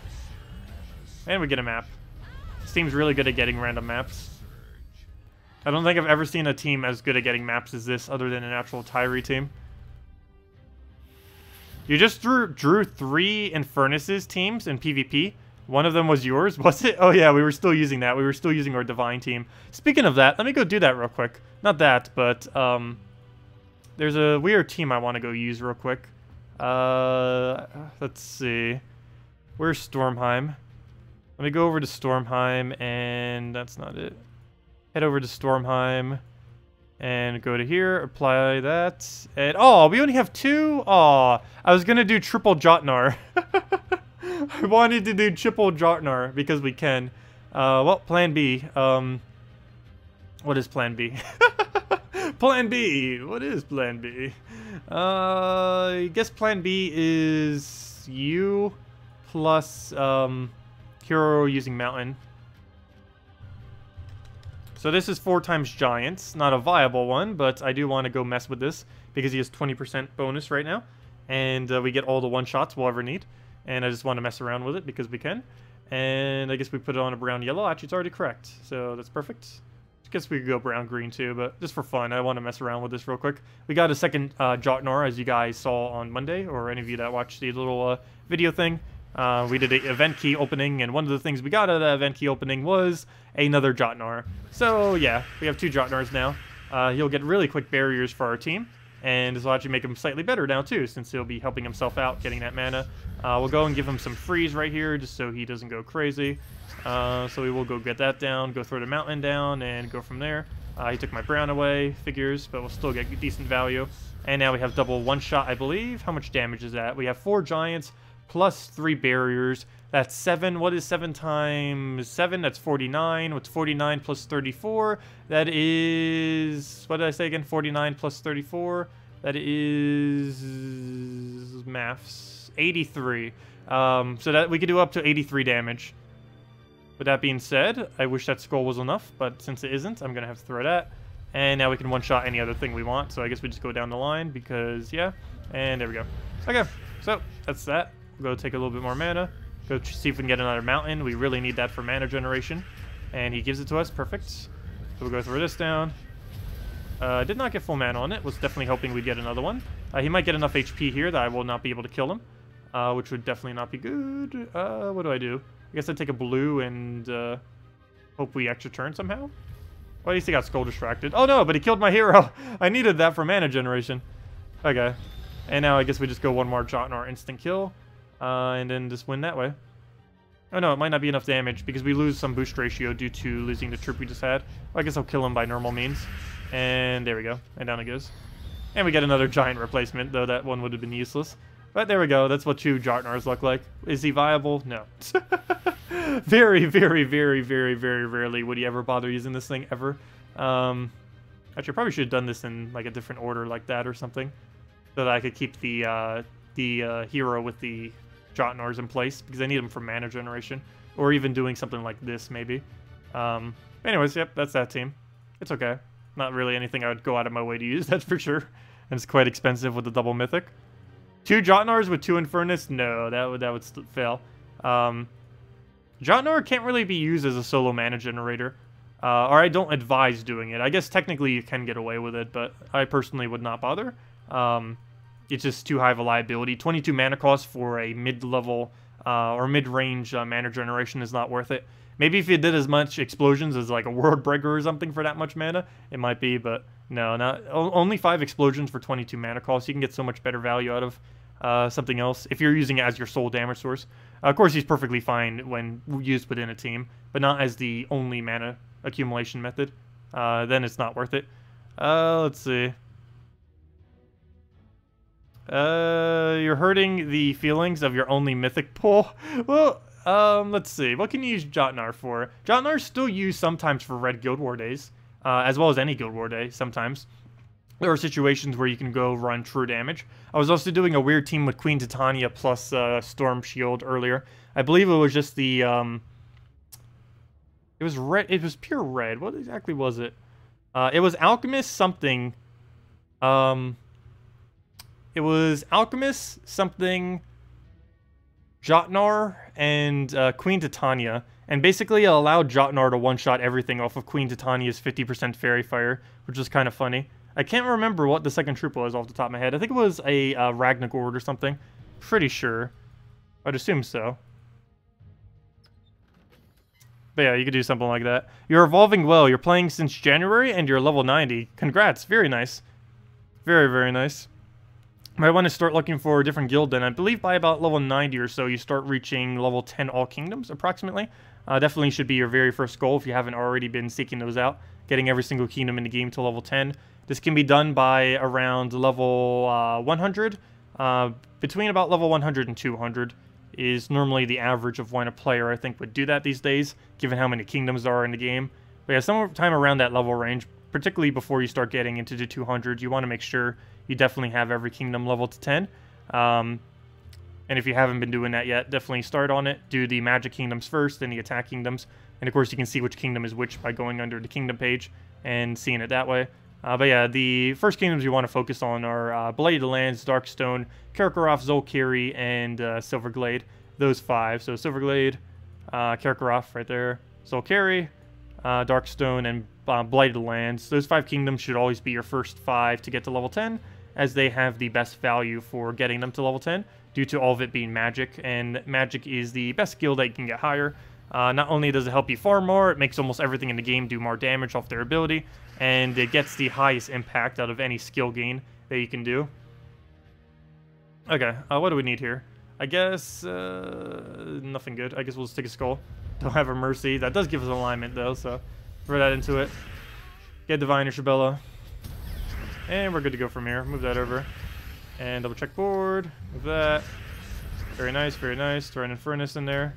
And we get a map. This team's really good at getting random maps. I don't think I've ever seen a team as good at getting maps as this, other than an actual Tyree team. You just drew 3 Infernuses teams in PvP. One of them was yours, was it? Oh yeah, we were still using that. We were still using our Divine team. Speaking of that, let me go do that real quick. Not that, but there's a weird team I want to go use real quick. Let's see. Where's Stormheim? Let me go over to Stormheim, and that's not it. Head over to Stormheim, and go to here, apply that, and oh, we only have 2? Oh, I was gonna do triple Jotnar. I wanted to do triple Jotnar, because we can. Well, plan B. What is plan B? Plan B. What is plan B? I guess plan B is you plus hero using mountain. So this is 4 times giants. Not a viable one, but I do want to go mess with this because he has 20% bonus right now. And we get all the one-shots we'll ever need. And I just want to mess around with it because we can. And I guess we put it on a brown-yellow. Actually, it's already correct. So that's perfect. I guess we could go brown-green too, but just for fun, I want to mess around with this real quick. We got a second Jotnar, as you guys saw on Monday, or any of you that watched the little video thing. We did an event key opening, and one of the things we got out of that event key opening was another Jotnar. So yeah, we have 2 Jotnars now. He'll get really quick barriers for our team, and this will actually make him slightly better now too, since he'll be helping himself out, getting that mana. We'll go and give him some freeze right here, just so he doesn't go crazy. So we will go get that down, go throw the mountain down, and go from there. He took my brown away, figures, but we'll still get decent value. And now we have double one-shot, I believe. How much damage is that? We have 4 giants, plus 3 barriers. That's 7. What is 7 times 7? That's 49. What's 49 plus 34? That is... What did I say again? 49 plus 34. That is... Maths. 83. So that we could do up to 83 damage. With that being said, I wish that scroll was enough, but since it isn't, I'm going to have to throw that. And now we can one-shot any other thing we want, so I guess we just go down the line because, yeah. And there we go. Okay, so that's that. We'll go take a little bit more mana. Go see if we can get another mountain. We really need that for mana generation. And he gives it to us. Perfect. So we'll go throw this down. Did not get full mana on it. Was definitely hoping we'd get another one. He might get enough HP here that I will not be able to kill him. Which would definitely not be good. What do? I guess I'd take a blue and hope we extra turn somehow. Well, at least he got skull distracted. Oh no, but he killed my hero. I needed that for mana generation. Okay. And now I guess we just go one more Jotnar instant kill. And then just win that way. Oh no, it might not be enough damage because we lose some boost ratio due to losing the troop we just had. Well, I guess I'll kill him by normal means. And there we go. And down it goes. And we get another giant replacement, though that one would have been useless. But there we go. That's what 2 Jotnars look like. Is he viable? No. Very, very, very, very, very rarely would he ever bother using this thing, ever. Actually, I probably should have done this in like a different order like that or something. So that I could keep the hero with the Jotnars in place, because I need them for mana generation. Or even doing something like this, maybe. Anyways, yep, that's that team. It's okay. Not really anything I would go out of my way to use, that's for sure. and it's quite expensive with the double mythic. 2 Jotnars with 2 Infernus? No, that would fail. Jotnar can't really be used as a solo mana generator, or I don't advise doing it. I guess technically you can get away with it, but I personally would not bother. It's just too high of a liability. 22 mana cost for a mid-level or mid-range mana generation is not worth it. Maybe if you did as much explosions as like a World Breaker or something for that much mana, it might be, but no, only 5 explosions for 22 mana cost. You can get so much better value out of something else if you're using it as your sole damage source. Of course, he's perfectly fine when used within a team, but not as the only mana accumulation method. Then it's not worth it. Let's see. You're hurting the feelings of your only mythic pool. Well, let's see. What can you use Jotnar for? Jotnar's still used sometimes for Red Guild War days, as well as any Guild War day sometimes. There are situations where you can go run true damage. I was also doing a weird team with Queen Titania plus Storm Shield earlier. I believe it was just the, it was red. It was pure red. What exactly was it? It was Alchemist something. It was Alchemist something, Jotnar, and Queen Titania. And basically it allowed Jotnar to one-shot everything off of Queen Titania's 50% Fairy Fire, which was kind of funny. I can't remember what the second troop was off the top of my head. I think it was a Ragnagord or something. Pretty sure. I'd assume so. But yeah, you could do something like that. You're evolving well. You're playing since January and you're level 90. Congrats. Very nice. Very, very nice. Might want to start looking for a different guild then. I believe by about level 90 or so, you start reaching level 10 All Kingdoms, approximately. Definitely should be your very first goal if you haven't already been seeking those out. Getting every single kingdom in the game to level 10. This can be done by around level 100. Between about level 100 and 200 is normally the average of when a player, I think, would do that these days, given how many kingdoms there are in the game. But yeah, sometime around that level range, particularly before you start getting into the 200, you want to make sure you definitely have every kingdom level to 10. And if you haven't been doing that yet, definitely start on it. Do the magic kingdoms first, then the attack kingdoms. And of course, you can see which kingdom is which by going under the kingdom page and seeing it that way. But yeah, the first kingdoms you want to focus on are Blighted Lands, Darkstone, Karkaroth, Zolkiri, and Silverglade. Those 5. So Silverglade, Karkaroth right there, Zolkiri, Darkstone, and Blighted Lands. Those 5 kingdoms should always be your first 5 to get to level 10, as they have the best value for getting them to level 10, due to all of it being magic, and magic is the best skill that you can get higher. Not only does it help you farm more, it makes almost everything in the game do more damage off their ability, and it gets the highest impact out of any skill gain that you can do. Okay, what do we need here? I guess, nothing good. I guess we'll just take a skull. Don't have a mercy. That does give us alignment, though, so throw that into it. Get Divine Isabella. And we're good to go from here. Move that over. And double check board. Move that. Very nice, very nice. Throw an Infernus in there.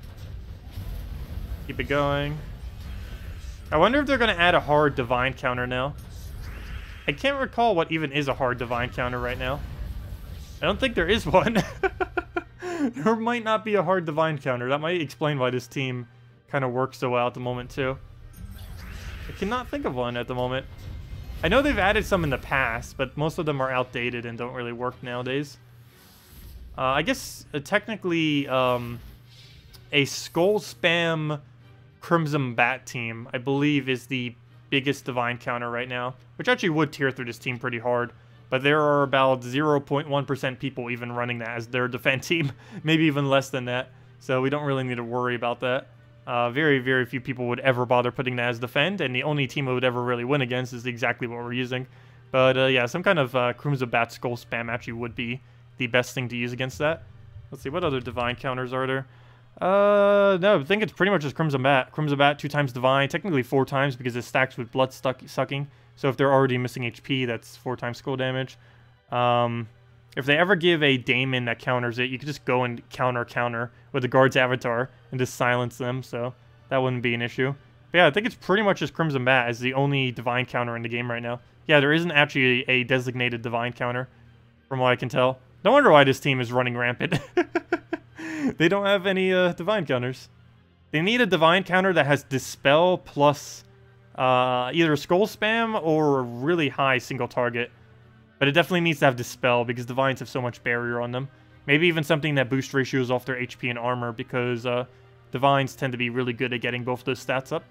Keep it going. I wonder if they're going to add a hard divine counter now. I can't recall what even is a hard divine counter right now. I don't think there is one. There might not be a hard divine counter. That might explain why this team kind of works so well at the moment too. I cannot think of one at the moment. I know they've added some in the past, but most of them are outdated and don't really work nowadays. I guess technically a skull spam Crimson Bat team, I believe, is the biggest divine counter right now, which actually would tear through this team pretty hard. But there are about 0.1% people even running that as their defend team, maybe even less than that. So we don't really need to worry about that. Very, very few people would ever bother putting that as defend, and the only team it would ever really win against is exactly what we're using. But yeah, some kind of Crimson Bat skull spam actually would be the best thing to use against that. Let's see, what other divine counters are there? No, I think it's pretty much just Crimson Bat. Crimson Bat 2 times divine, technically 4 times because it stacks with blood sucking. So if they're already missing HP, that's 4 times skull damage. If they ever give a Daemon that counters it, you could just go and counter with the guard's avatar and just silence them, so that wouldn't be an issue. But yeah, I think it's pretty much just Crimson Bat as the only divine counter in the game right now. Yeah, there isn't actually a designated divine counter, from what I can tell. No wonder why this team is running rampant. They don't have any divine counters. They need a divine counter that has Dispel plus either Skull Spam or a really high single target. But it definitely needs to have Dispel, because Divines have so much barrier on them. Maybe even something that boosts ratios off their HP and armor, because Divines tend to be really good at getting both those stats up.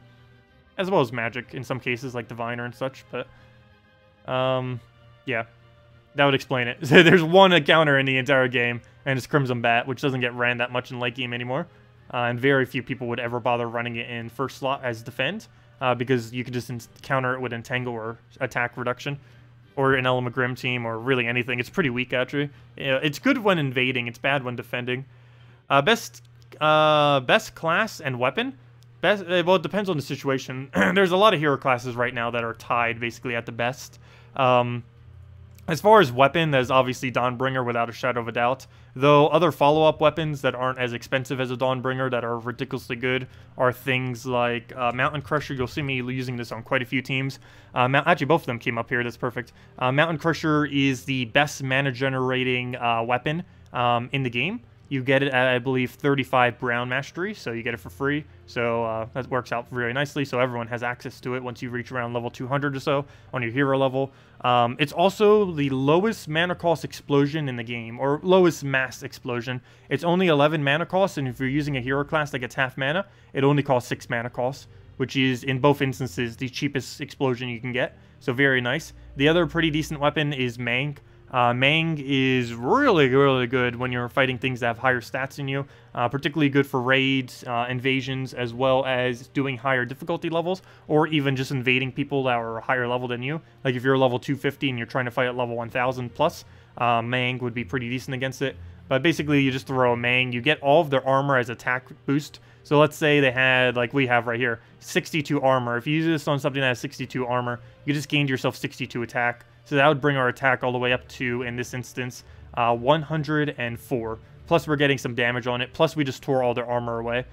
As well as Magic in some cases, like Diviner and such, but... yeah. That would explain it. There's one encounter in the entire game, and it's Crimson Bat, which doesn't get ran that much in late game anymore. And very few people would ever bother running it in first slot as defend, because you could just counter it with Entangle or attack reduction, or an Element Grim team, or really anything. It's pretty weak, actually. It's good when invading, it's bad when defending. Best class and weapon? Well, it depends on the situation. There's a lot of hero classes right now that are tied, basically, at the best. As far as weapon, there's obviously Dawnbringer without a shadow of a doubt. Though other follow-up weapons that aren't as expensive as a Dawnbringer that are ridiculously good are things like Mountain Crusher. You'll see me using this on quite a few teams. Actually, both of them came up here. That's perfect. Mountain Crusher is the best mana-generating weapon in the game. You get it at, I believe, 35 Brown Mastery, so you get it for free. So that works out very nicely, so everyone has access to it once you reach around level 200 or so on your hero level. It's also the lowest mana cost explosion in the game, or lowest mass explosion. It's only 11 mana cost, and if you're using a hero class that gets half mana, it only costs 6 mana cost, which is, in both instances, the cheapest explosion you can get. So very nice. The other pretty decent weapon is Mang. Mang is really, really good when you're fighting things that have higher stats than you. Particularly good for raids, invasions, as well as doing higher difficulty levels, or even just invading people that are higher level than you. Like if you're level 250 and you're trying to fight at level 1000 plus, Mang would be pretty decent against it. But basically, you just throw a Mang, you get all of their armor as attack boost. So let's say they had, like we have right here, 62 armor. If you use this on something that has 62 armor, you just gained yourself 62 attack. So that would bring our attack all the way up to, in this instance, 104. Plus we're getting some damage on it. Plus we just tore all their armor away,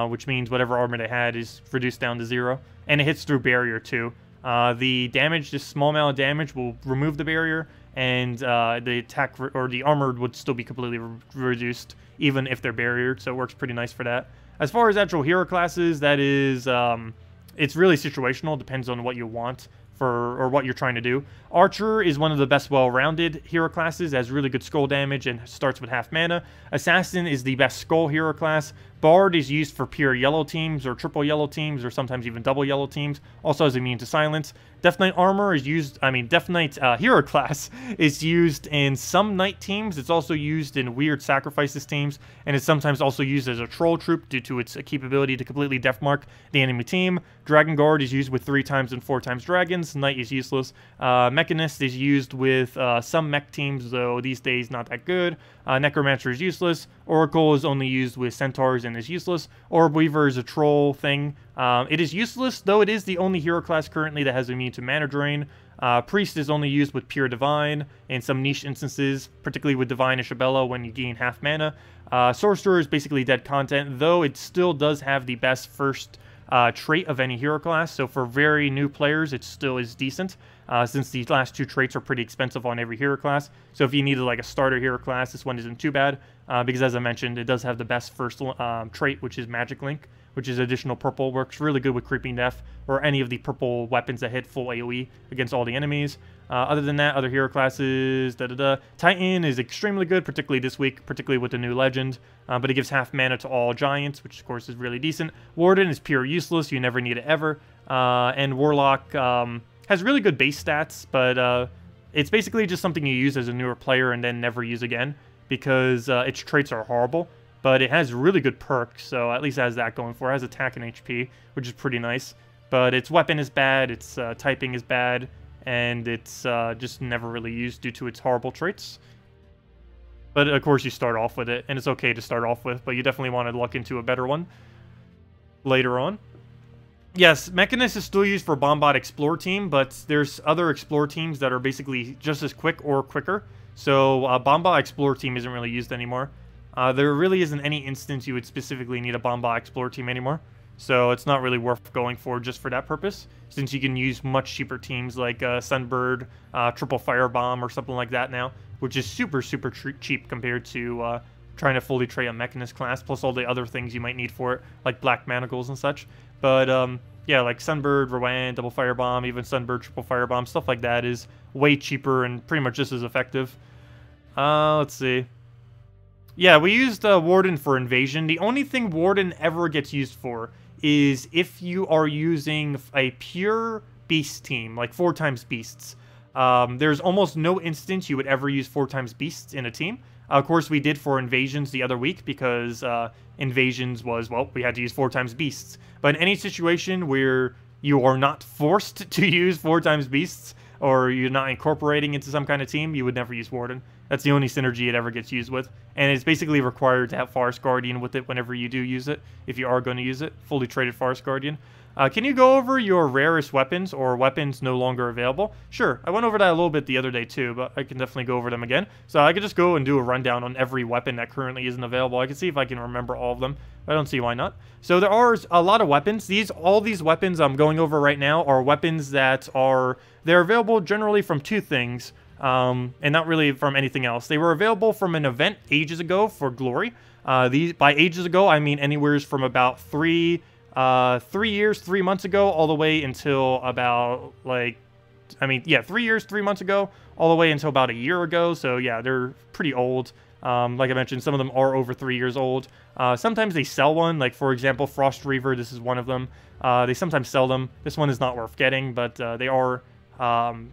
which means whatever armor they had is reduced down to 0. And it hits through barrier too. The damage, this small amount of damage, will remove the barrier, and the attack or the armor would still be completely reduced, even if they're barriered. So it works pretty nice for that. As far as actual hero classes, that is, it's really situational. Depends on what you want or what you're trying to do. Archer is one of the best well-rounded hero classes, has really good skull damage and starts with half mana. Assassin is the best skull hero class. Bard is used for pure yellow teams or triple yellow teams or sometimes even double yellow teams. Also is immune to silence. Death Knight armor is used, Death Knight hero class is used in some knight teams. It's also used in weird sacrifices teams, and it's sometimes also used as a troll troop due to its capability to completely deathmark the enemy team. Dragon Guard is used with 3 times and 4 times dragons. Knight is useless. Mechanist is used with some mech teams, though these days not that good. Necromancer is useless. Oracle is only used with centaurs and is useless. Orb Weaver is a troll thing. It is useless, though it is the only hero class currently that has immune to mana drain. Priest is only used with pure Divine in some niche instances, particularly with Divine Isabella when you gain half mana. Sorcerer is basically dead content, though it still does have the best first trait of any hero class, so for very new players it still is decent, since these last 2 traits are pretty expensive on every hero class. So if you needed like a starter hero class, this one isn't too bad, because as I mentioned, it does have the best first trait, which is Magic Link, which is additional purple. Works really good with Creeping Death or any of the purple weapons that hit full AoE against all the enemies. Other than that, other hero classes, Titan is extremely good, particularly this week, particularly with the new legend, but it gives half mana to all giants, which of course is really decent. Warden is pure useless, you never need it ever, and Warlock has really good base stats, but it's basically just something you use as a newer player and then never use again, because its traits are horrible. But it has really good perks, so at least it has that going for it. It has attack and HP, which is pretty nice. But its weapon is bad, its typing is bad, and it's just never really used due to its horrible traits. But of course you start off with it, and it's okay to start off with, but you definitely want to look into a better one later on. Yes, Mechanist is still used for Bombot Explore team, but there's other Explore teams that are basically just as quick or quicker. So Bombot Explore team isn't really used anymore. There really isn't any instance you would specifically need a Bombot Explore team anymore. So it's not really worth going for just for that purpose, since you can use much cheaper teams like Sunbird, Triple Firebomb, or something like that now, which is super cheap compared to trying to fully trade a Mechanist class, plus all the other things you might need for it, like Black Manacles and such. But yeah, like Sunbird, Rowan, double firebomb, even Sunbird, triple firebomb, stuff like that is way cheaper and pretty much just as effective. Let's see. Yeah, we used Warden for invasion. The only thing Warden ever gets used for is if you are using a pure beast team, like 4 times beasts. There's almost no instance you would ever use 4 times beasts in a team. Of course, we did for invasions the other week because invasions was, well, we had to use 4 times beasts. But in any situation where you are not forced to use 4 times beasts, or you're not incorporating into some kind of team, you would never use Warden. That's the only synergy it ever gets used with. And it's basically required to have Forest Guardian with it whenever you do use it, if you are going to use it. Fully traded Forest Guardian. Can you go over your rarest weapons or weapons no longer available? Sure, I went over that a little bit the other day too, but I can definitely go over them again. So I could just go and do a rundown on every weapon that currently isn't available. I can see if I can remember all of them. I don't see why not. So there are a lot of weapons. All these weapons I'm going over right now are weapons that they're available generally from 2 things, and not really from anything else. They were available from an event ages ago for Glory. By ages ago, I mean anywhere from about 3 years, 3 months ago, all the way until about, like, 3 years, 3 months ago, all the way until about a year ago. So yeah, they're pretty old. Like I mentioned, some of them are over 3 years old. Sometimes they sell one, like for example, Frost Reaver, this is one of them. They sometimes sell them. This one is not worth getting, but they are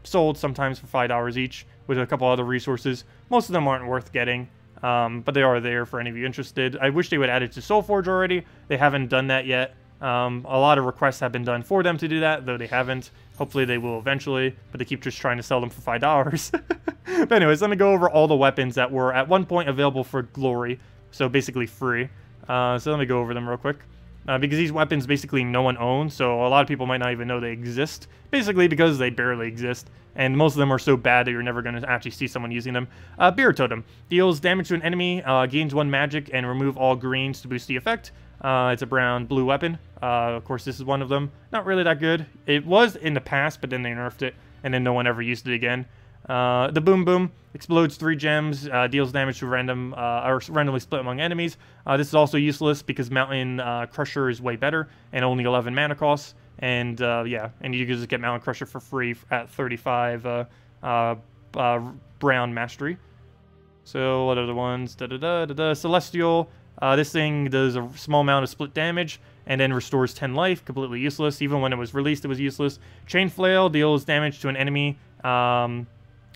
sold sometimes for $5 each with a couple other resources. Most of them aren't worth getting. But they are there for any of you interested. I wish they would add it to Soulforge already. They haven't done that yet. A lot of requests have been done for them to do that, though they haven't. Hopefully they will eventually, but they keep just trying to sell them for $5. But anyways, let me go over all the weapons that were at one point available for Glory, so basically free. So let me go over them real quick. Because these weapons basically no one owns, so a lot of people might not even know they exist. Basically because they barely exist, and most of them are so bad that you're never going to actually see someone using them. Beer Totem. Deals damage to an enemy, gains 1 magic, and remove all greens to boost the effect. It's a brown-blue weapon. Of course, this is one of them. Not really that good. It was in the past, but then they nerfed it, and then no one ever used it again. The Boom Boom explodes 3 gems, deals damage to randomly split among enemies. This is also useless because Mountain Crusher is way better and only 11 mana costs. And yeah, and you can just get Mountain Crusher for free at 35 brown mastery. So what are the ones? Celestial. This thing does a small amount of split damage and then restores 10 life. Completely useless. Even when it was released, it was useless. Chain Flail deals damage to an enemy.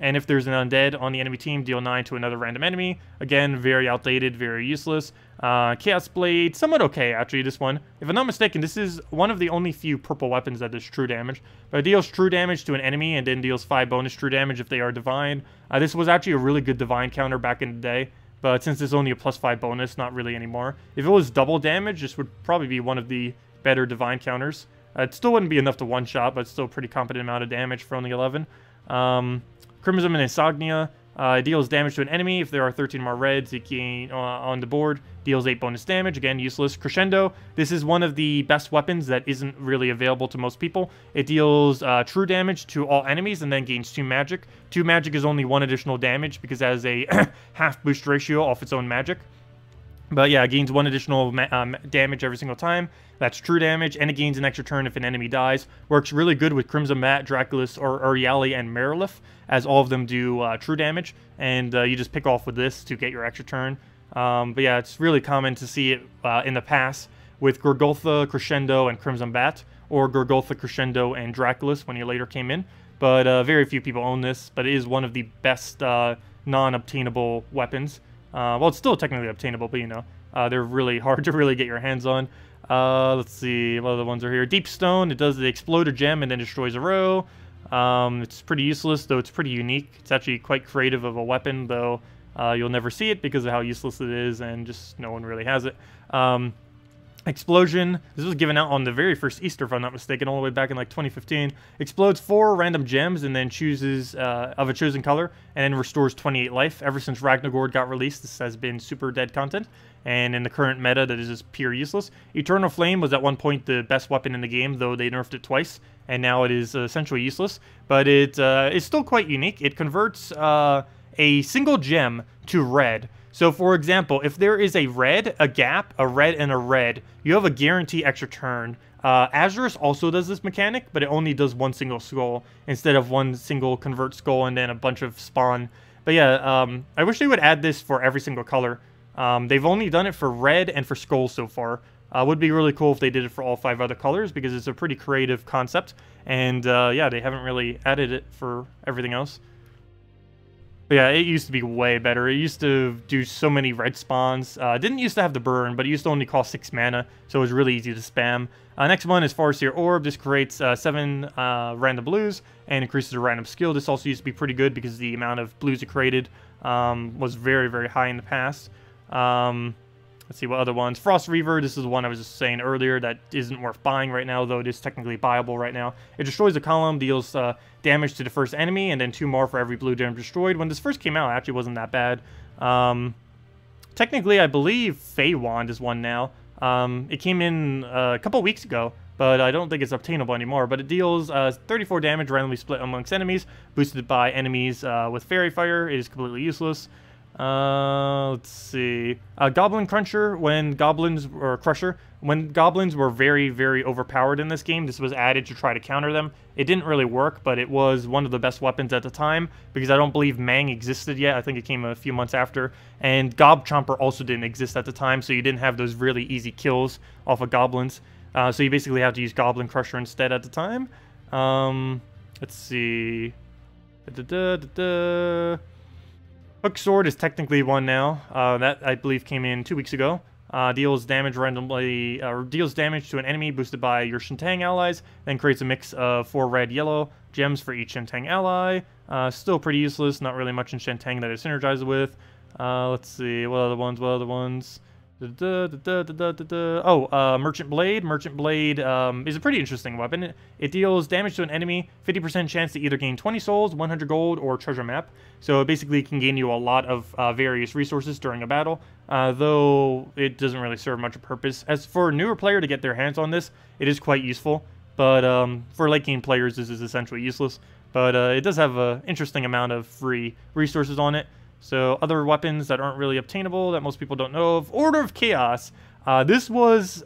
And if there's an undead on the enemy team, deal 9 to another random enemy. Again, very outdated, very useless. Chaos Blade, somewhat okay, actually, this one. If I'm not mistaken, this is one of the only few purple weapons that does true damage. But it deals true damage to an enemy and then deals 5 bonus true damage if they are divine. This was actually a really good divine counter back in the day. But since it's only a +5 bonus, not really anymore. If it was double damage, this would probably be one of the better divine counters. It still wouldn't be enough to one-shot, but still a pretty competent amount of damage for only 11. Crimson and Insomnia deals damage to an enemy. If there are 13 more reds, it can, on the board, deals 8 bonus damage. Again, useless. Crescendo. This is one of the best weapons that isn't really available to most people. It deals true damage to all enemies and then gains 2 magic. 2 magic is only 1 additional damage because it has a half boost ratio off its own magic. But yeah, it gains 1 additional damage every single time. That's true damage, and it gains an extra turn if an enemy dies. Works really good with Crimson Bat, Draculus, or Uriali, and Merilith, as all of them do true damage. And you just pick off with this to get your extra turn. But yeah, it's really common to see it in the past with Gorgultha, Crescendo, and Crimson Bat, or Gorgultha, Crescendo, and Draculus when he later came in. But very few people own this, but it is one of the best non-obtainable weapons. Well, it's still technically obtainable, but you know, they're really hard to really get your hands on. Let's see, what other ones are here? Deep Stone, it does the explode a gem and then destroys a row. It's pretty useless, though it's pretty unique. It's actually quite creative of a weapon, though you'll never see it because of how useless it is, and just no one really has it. Explosion. This was given out on the very first Easter, if I'm not mistaken, all the way back in like 2015. Explodes 4 random gems and then chooses of a chosen color and then restores 28 life. Ever since Ragnargord got released, this has been super dead content. And in the current meta, that is just pure useless. Eternal Flame was at one point the best weapon in the game, though they nerfed it twice, and now it is essentially useless. But it is still quite unique. It converts a single gem to red. So, for example, if there is a red, a gap, a red, and a red, you have a guarantee extra turn Azurus also does this mechanic, but it only does one single skull instead of one single convert skull and then a bunch of spawn. But yeah, I wish they would add this for every single color. They've only done it for red and for skulls so far. Would be really cool if they did it for all 5 other colors, because it's a pretty creative concept. And yeah, they haven't really added it for everything else. But yeah, it used to be way better. It used to do so many red spawns. Didn't used to have the burn, but it used to only cost 6 mana, so it was really easy to spam. Next one is Farseer Orb. This creates 7 random blues and increases the random skill. This also used to be pretty good because the amount of blues it created was very, very high in the past. Let's see what other ones. Frost Reaver, this is the one I was just saying earlier that isn't worth buying right now, though it is technically buyable right now. It destroys a column, deals damage to the first enemy, and then 2 more for every blue damage destroyed. When this first came out, it actually wasn't that bad. Technically, I believe Feywand is one now. It came in a couple weeks ago, but I don't think it's obtainable anymore. But it deals 34 damage randomly split amongst enemies, boosted by enemies with Fairy Fire. It is completely useless. Let's see. Goblin Cruncher, when goblins were very, very overpowered in this game, this was added to try to counter them. It didn't really work, but it was one of the best weapons at the time, because I don't believe Mang existed yet. I think it came a few months after. And Gob Chomper also didn't exist at the time, so you didn't have those really easy kills off of goblins. So you basically have to use Goblin Crusher instead at the time. Let's see. Hook Sword is technically one now. That, I believe, came in 2 weeks ago. Deals damage randomly, deals damage to an enemy boosted by your Shintang allies, then creates a mix of 4 red-yellow gems for each Shintang ally. Still pretty useless, not really much in Shintang that it synergizes with. Let's see, what other ones? Oh, Merchant Blade. Merchant Blade is a pretty interesting weapon. It deals damage to an enemy, 50% chance to either gain 20 souls, 100 gold, or treasure map. So it basically can gain you a lot of various resources during a battle, though it doesn't really serve much of a purpose. As for a newer player to get their hands on this, it is quite useful, but for late game players, this is essentially useless. But it does have an interesting amount of free resources on it. So other weapons that aren't really obtainable that most people don't know of. Order of Chaos. This was,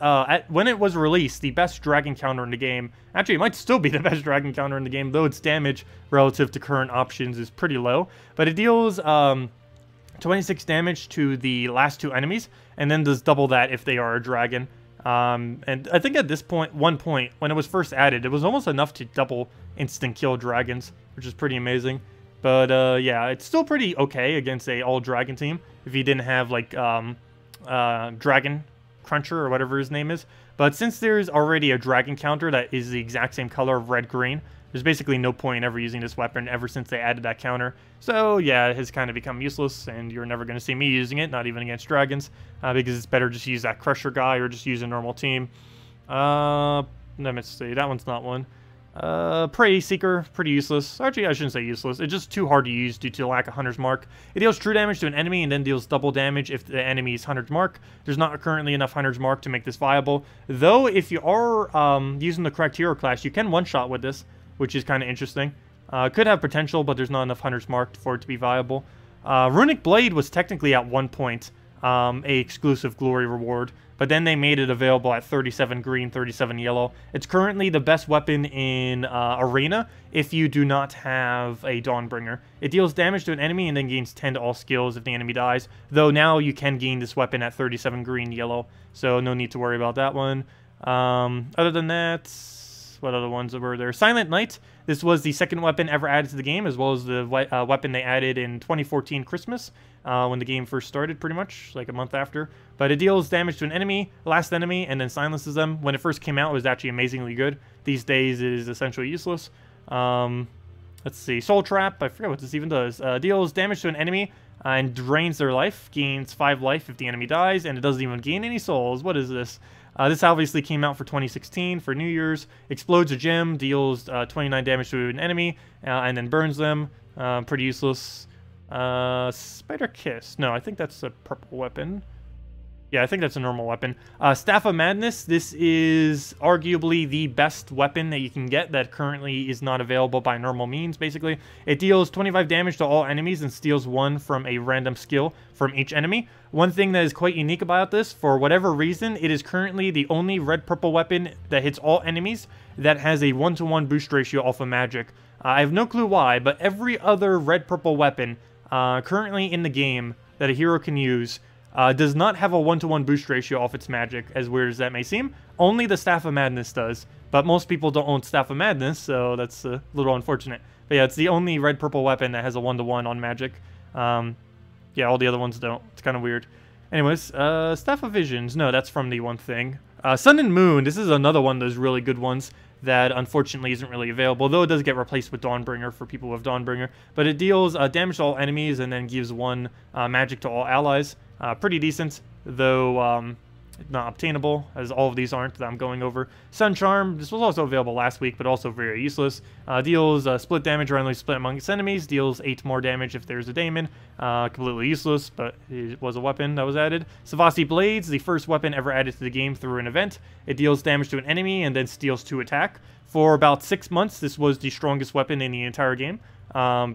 when it was released, the best dragon counter in the game. Actually, it might still be the best dragon counter in the game, though its damage relative to current options is pretty low. But it deals 26 damage to the last 2 enemies, and then does double that if they are a dragon. And I think at this point, when it was first added, it was almost enough to double instant kill dragons, which is pretty amazing. But yeah, it's still pretty okay against a all-dragon team if you didn't have, like, Dragon Cruncher or whatever his name is. But since there's already a dragon counter that is the exact same color of red-green, there's basically no point in ever using this weapon ever since they added that counter. So yeah, it has kind of become useless, and you're never going to see me using it, not even against dragons, because it's better just use that Crusher guy or just use a normal team. Let me see, that one's not one. Prey Seeker, pretty useless. Actually, I shouldn't say useless. It's just too hard to use due to the lack of Hunter's Mark. It deals true damage to an enemy and then deals double damage if the enemy's Hunter's Mark. There's not currently enough Hunter's Mark to make this viable. Though, if you are using the correct hero class, you can one-shot with this, which is kind of interesting. Could have potential, but there's not enough Hunter's Mark for it to be viable. Runic Blade was technically at one point a exclusive glory reward, but then they made it available at 37 green, 37 yellow. It's currently the best weapon in Arena if you do not have a Dawnbringer. It deals damage to an enemy and then gains 10 to all skills if the enemy dies, though now you can gain this weapon at 37 green, yellow, so no need to worry about that one. Other than that, what other ones were there? Silent Knight. This was the second weapon ever added to the game, as well as the weapon they added in 2014 Christmas, when the game first started, pretty much, like a month after. But it deals damage to an enemy, last enemy, and then silences them. When it first came out, it was actually amazingly good. These days, it is essentially useless. Let's see. Soul Trap. I forget what this even does. Deals damage to an enemy and drains their life. Gains 5 life if the enemy dies, and it doesn't even gain any souls. What is this? This obviously came out for 2016 for New Year's. Explodes a gem, deals 29 damage to an enemy, and then burns them. Pretty useless. Spider Kiss. No, I think that's a purple weapon. Yeah, I think that's a normal weapon. Staff of Madness, this is arguably the best weapon that you can get that currently is not available by normal means, basically. It deals 25 damage to all enemies and steals 1 from a random skill from each enemy. One thing that is quite unique about this, for whatever reason, it is currently the only red-purple weapon that hits all enemies that has a 1-to-1 boost ratio off of magic. I have no clue why, but every other red-purple weapon currently in the game that a hero can use does not have a 1-to-1 boost ratio off its magic, as weird as that may seem. Only the Staff of Madness does, but most people don't own Staff of Madness, so that's a little unfortunate. But yeah, it's the only red-purple weapon that has a 1-to-1 on magic. Yeah, all the other ones don't. It's kind of weird. Anyways, Staff of Visions. No, that's from the one thing. Sun and Moon. This is another one of those really good ones that unfortunately isn't really available, though it does get replaced with Dawnbringer for people who have Dawnbringer. But it deals damage to all enemies and then gives 1 magic to all allies. Pretty decent, though not obtainable, as all of these aren't that I'm going over. Sun Charm, this was also available last week, but also very useless. Deals split damage randomly split amongst enemies, deals 8 more damage if there's a daemon. Completely useless, but it was a weapon that was added. Savasi Blades, the first weapon ever added to the game through an event. It deals damage to an enemy and then steals 2 attack. For about 6 months, this was the strongest weapon in the entire game.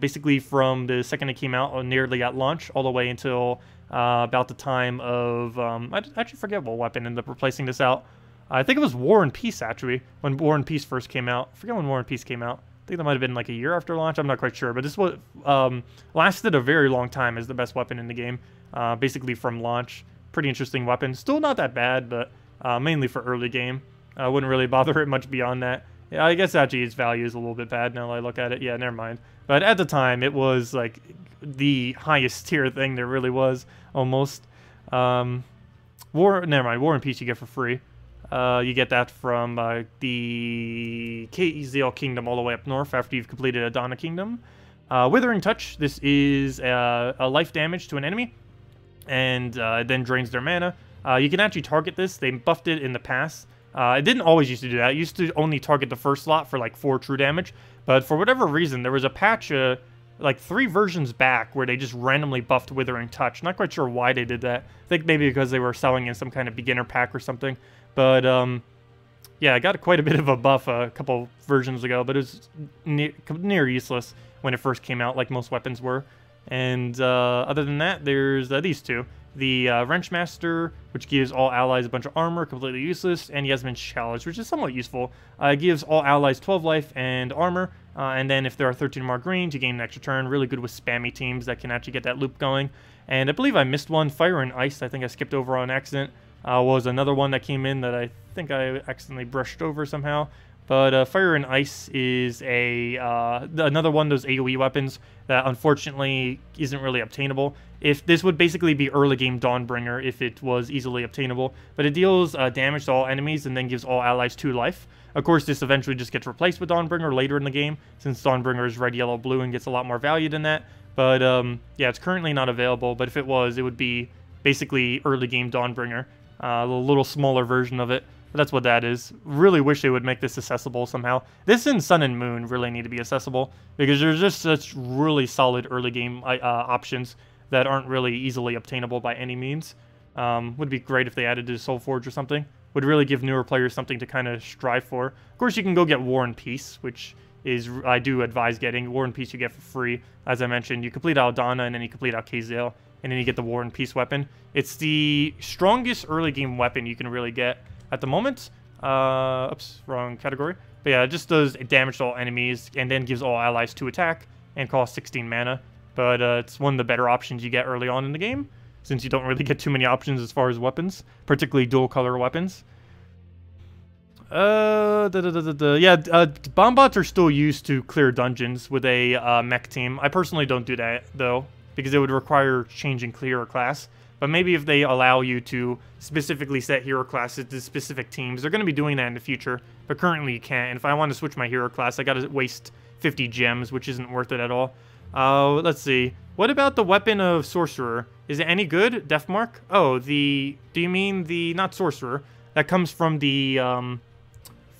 Basically from the second it came out, nearly at launch, all the way until about the time of, I actually forget what weapon ended up replacing this out. I think it was War and Peace, actually, when War and Peace first came out. I forget when War and Peace came out. I think that might have been like a year after launch. I'm not quite sure, but this was lasted a very long time as the best weapon in the game, basically from launch. Pretty interesting weapon. Still not that bad, but mainly for early game. I wouldn't really bother it much beyond that. Yeah, I guess actually its value is a little bit bad now that I look at it. Yeah, never mind. But at the time, it was like the highest tier thing there really was, almost. Never mind. War and Peace you get for free. You get that from the KZL Kingdom all the way up north after you've completed Adana Kingdom. Withering Touch, this is a life damage to an enemy, and it then drains their mana. You can actually target this. They buffed it in the past. It didn't always used to do that. It used to only target the first slot for like 4 true damage. But for whatever reason, there was a patch like 3 versions back where they just randomly buffed Withering Touch. Not quite sure why they did that. I think maybe because they were selling in some kind of beginner pack or something. But yeah, I got quite a bit of a buff a couple versions ago, but it was near useless when it first came out, like most weapons were. And other than that, there's these two. The Wrenchmaster, which gives all allies a bunch of armor, completely useless, and Yasmin's Challenge, which is somewhat useful. It gives all allies 12 life and armor, and then if there are 13 more greens, you gain an extra turn. Really good with spammy teams that can actually get that loop going. And I believe I missed one. Fire and Ice, I think I skipped over on accident, was another one that came in that I think I accidentally brushed over somehow. But Fire and Ice is another one of those AoE weapons that unfortunately isn't really obtainable. If this would basically be early game Dawnbringer if it was easily obtainable, but it deals damage to all enemies and then gives all allies 2 life. Of course, this eventually just gets replaced with Dawnbringer later in the game, since Dawnbringer is red, yellow, blue and gets a lot more value than that. But yeah, it's currently not available, but if it was, it would be basically early game Dawnbringer, a little smaller version of it. But that's what that is. Really wish they would make this accessible somehow. This and Sun and Moon really need to be accessible, because there's just such really solid early game options that aren't really easily obtainable by any means. Would be great if they added to Soulforge or something. Would really give newer players something to kind of strive for. Of course, you can go get War and Peace, which is, I do advise getting. War and Peace you get for free. As I mentioned, you complete Aldana and then you complete KZL, and then you get the War and Peace weapon. It's the strongest early game weapon you can really get at the moment. Oops, wrong category. But yeah, it just does damage to all enemies and then gives all allies 2 attack and costs 16 mana. But it's one of the better options you get early on in the game, since you don't really get too many options as far as weapons, particularly dual color weapons. Yeah, bomb bots are still used to clear dungeons with a mech team. I personally don't do that, though, because it would require changing hero class. But maybe if they allow you to specifically set hero classes to specific teams, they're going to be doing that in the future, but currently you can't. And if I want to switch my hero class, I got to waste 50 gems, which isn't worth it at all. Let's see. What about the weapon of Sorcerer? Is it any good? Deathmark? Oh, do you mean the, not Sorcerer, that comes from the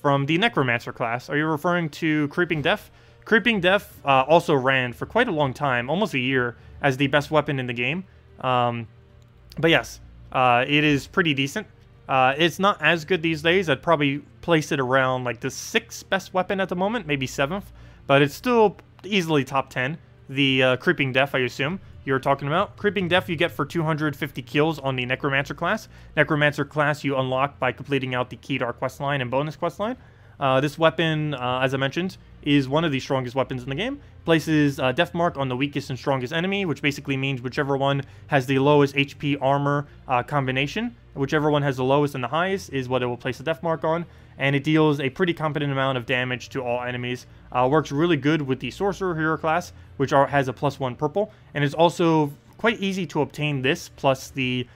Necromancer class. Are you referring to Creeping Death? Creeping Death also ran for quite a long time, almost a year, as the best weapon in the game. But yes, It is pretty decent. It's not as good these days. I'd probably place it around like the 6th best weapon at the moment, maybe 7th, but it's still easily top 10. The Creeping Death, I assume you're talking about. Creeping Death you get for 250 kills on the Necromancer class. Necromancer class you unlock by completing out the Kedar questline and bonus questline. This weapon, as I mentioned, is one of the strongest weapons in the game. Places Death Mark on the weakest and strongest enemy, which basically means whichever one has the lowest HP armor combination, whichever one has the lowest and the highest is what it will place a Death Mark on, and it deals a pretty competent amount of damage to all enemies. Works really good with the Sorcerer Hero class, which has a +1 purple, and it's also quite easy to obtain this plus the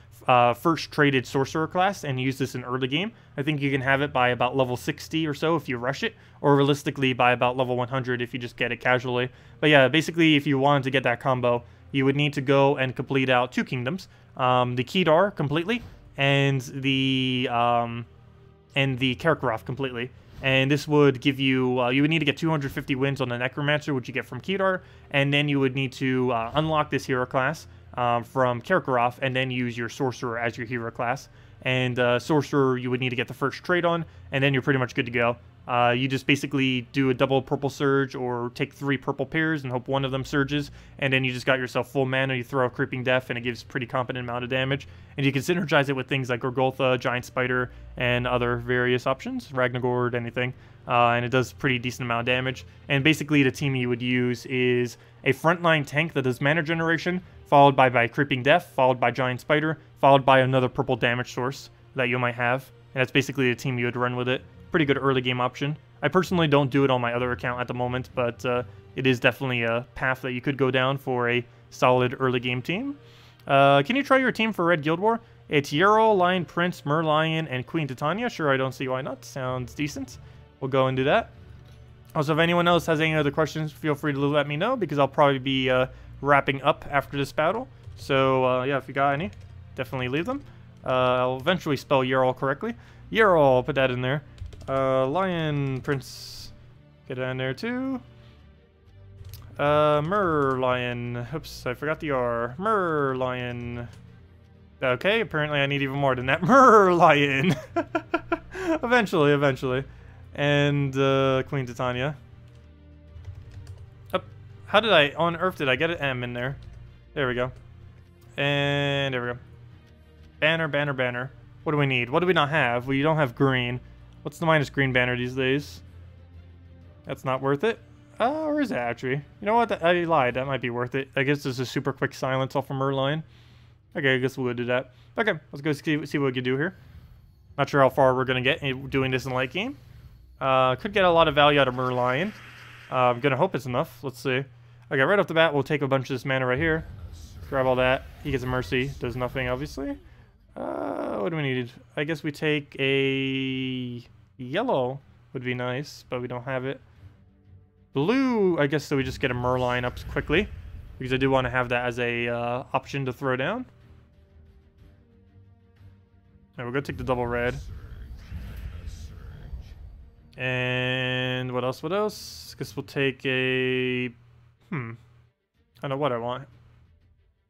first traded Sorcerer class and use this in early game. I think you can have it by about level 60 or so if you rush it, or realistically by about level 100 if you just get it casually. But yeah, basically if you wanted to get that combo, you would need to go and complete out 2 kingdoms, the Kedar completely, and the Karkaroth completely. And this would give you, you would need to get 250 wins on the Necromancer, which you get from Kedar, and then you would need to unlock this hero class from Karkaroth, and then use your Sorcerer as your hero class. And Sorcerer you would need to get the first trait on, and then you're pretty much good to go. You just basically do a double purple surge or take 3 purple pairs and hope one of them surges, and then you just got yourself full mana. You throw a Creeping Death and it gives pretty competent amount of damage, and you can synergize it with things like Gorgoltha, Giant Spider, and other various options, Ragnagord, anything, and it does pretty decent amount of damage. And basically the team you would use is a frontline tank that does mana generation, followed by Creeping Death, followed by Giant Spider, followed by another purple damage source that you might have, and that's basically the team you would run with it. Pretty good early game option. I personally don't do it on my other account at the moment, but it is definitely a path that you could go down for a solid early game team. Can you try your team for Red Guild War? It's Yarrow, Lion Prince, Merlion, and Queen Titania. Sure, I don't see why not. Sounds decent. We'll go and do that. Also, if anyone else has any other questions, feel free to let me know, because I'll probably be wrapping up after this battle. So, yeah, if you got any, definitely leave them. I'll eventually spell Yarrow correctly. Yarrow, I'll put that in there. Lion Prince, get that in there too. Merlion, oops, I forgot the R. Merlion. Okay, apparently I need even more than that. Merlion. Eventually. And Queen Titania. How did I, on earth did I get an M in there? There we go. And there we go. Banner. What do we need? What do we not have? We don't have green. What's the minus green banner these days? That's not worth it. Or is it actually? You know what? I lied. That might be worth it. I guess there's a super quick silence off of Merlion. Okay, I guess we'll do that. Okay, let's go see what we can do here. Not sure how far we're going to get doing this in late game. Could get a lot of value out of Merlion. I'm going to hope it's enough. Let's see. Okay, right off the bat, we'll take a bunch of this mana right here. Grab all that. He gets a Mercy. Does nothing, obviously. What do we need? I guess we take a yellow would be nice, but we don't have it. Blue, I guess, so we just get a Merlion up quickly, because I do want to have that as a option to throw down. Alright, we're going to take the double red. And what else? Guess we'll take a... I don't know what I want.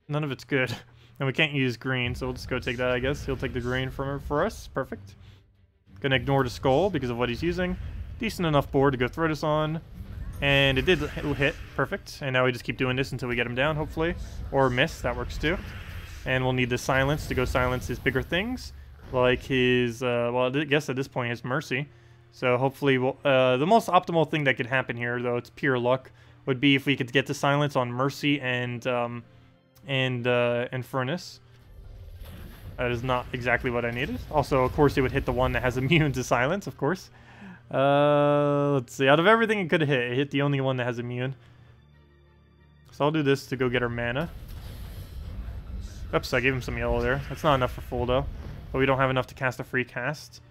None of it's good. And we can't use green, so we'll just go take that, I guess. He'll take the green for us. Perfect. Gonna ignore the skull because of what he's using. Decent enough board to go throw this on. And it did hit. Perfect. And now we just keep doing this until we get him down, hopefully. Or miss. That works too. And we'll need the silence to go silence his bigger things. Like his, well, I guess at this point, his Mercy. So hopefully, the most optimal thing that could happen here, though it's pure luck, would be if we could get the silence on Mercy and Furnace. That is not exactly what I needed. Also, of course, it would hit the one that has immune to silence, of course. Let's see. Out of everything it could have hit, it hit the only one that has immune. So I'll do this to go get our mana. Oops, I gave him some yellow there. That's not enough for full, though. But we don't have enough to cast a free cast.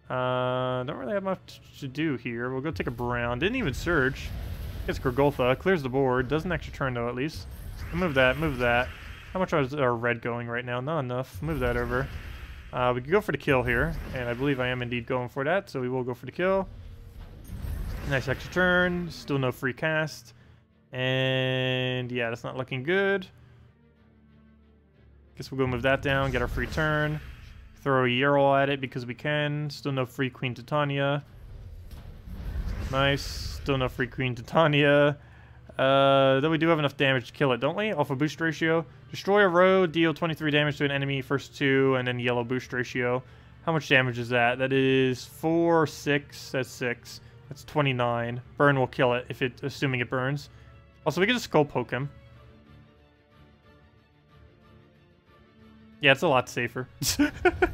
Don't really have much to do here. We'll go take a brown. Didn't even surge. Gets Gorgoltha. Clears the board. Does an extra turn, though, at least. Move that, move that. How much is our red going right now? Not enough. Move that over. We could go for the kill here, and I believe I am indeed going for that, so we will go for the kill. Nice extra turn. Still no free cast. And yeah, that's not looking good. Guess we'll go move that down, get our free turn. Throw a Earl at it because we can. Still no free Queen Titania. Nice. Still no free Queen Titania. Though we do have enough damage to kill it, don't we? Off a boost ratio. Destroy a road, deal 23 damage to an enemy, first 2, and then yellow boost ratio. How much damage is that? That is 4, 6, that's 6. That's 29. Burn will kill it, assuming it burns. Also, we can just skull poke him. Yeah, it's a lot safer.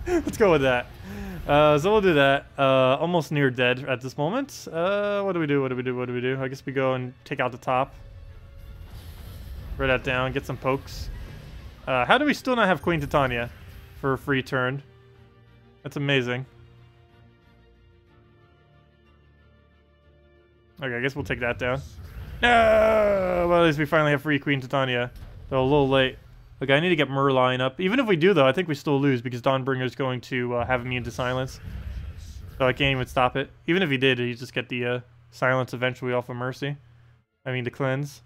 Let's go with that. So we'll do that. Almost near dead at this moment. What do we do? I guess we go and take out the top. Throw that down, get some pokes. How do we still not have Queen Titania for a free turn? That's amazing. Okay, I guess we'll take that down. No! Well, at least we finally have free Queen Titania. Though a little late. Okay, I need to get Merline up. Even if we do, though, I think we still lose because Dawnbringer is going to have immune to silence. So I can't even stop it. Even if he did, he'd just get the silence eventually off of Mercy. I mean, the cleanse.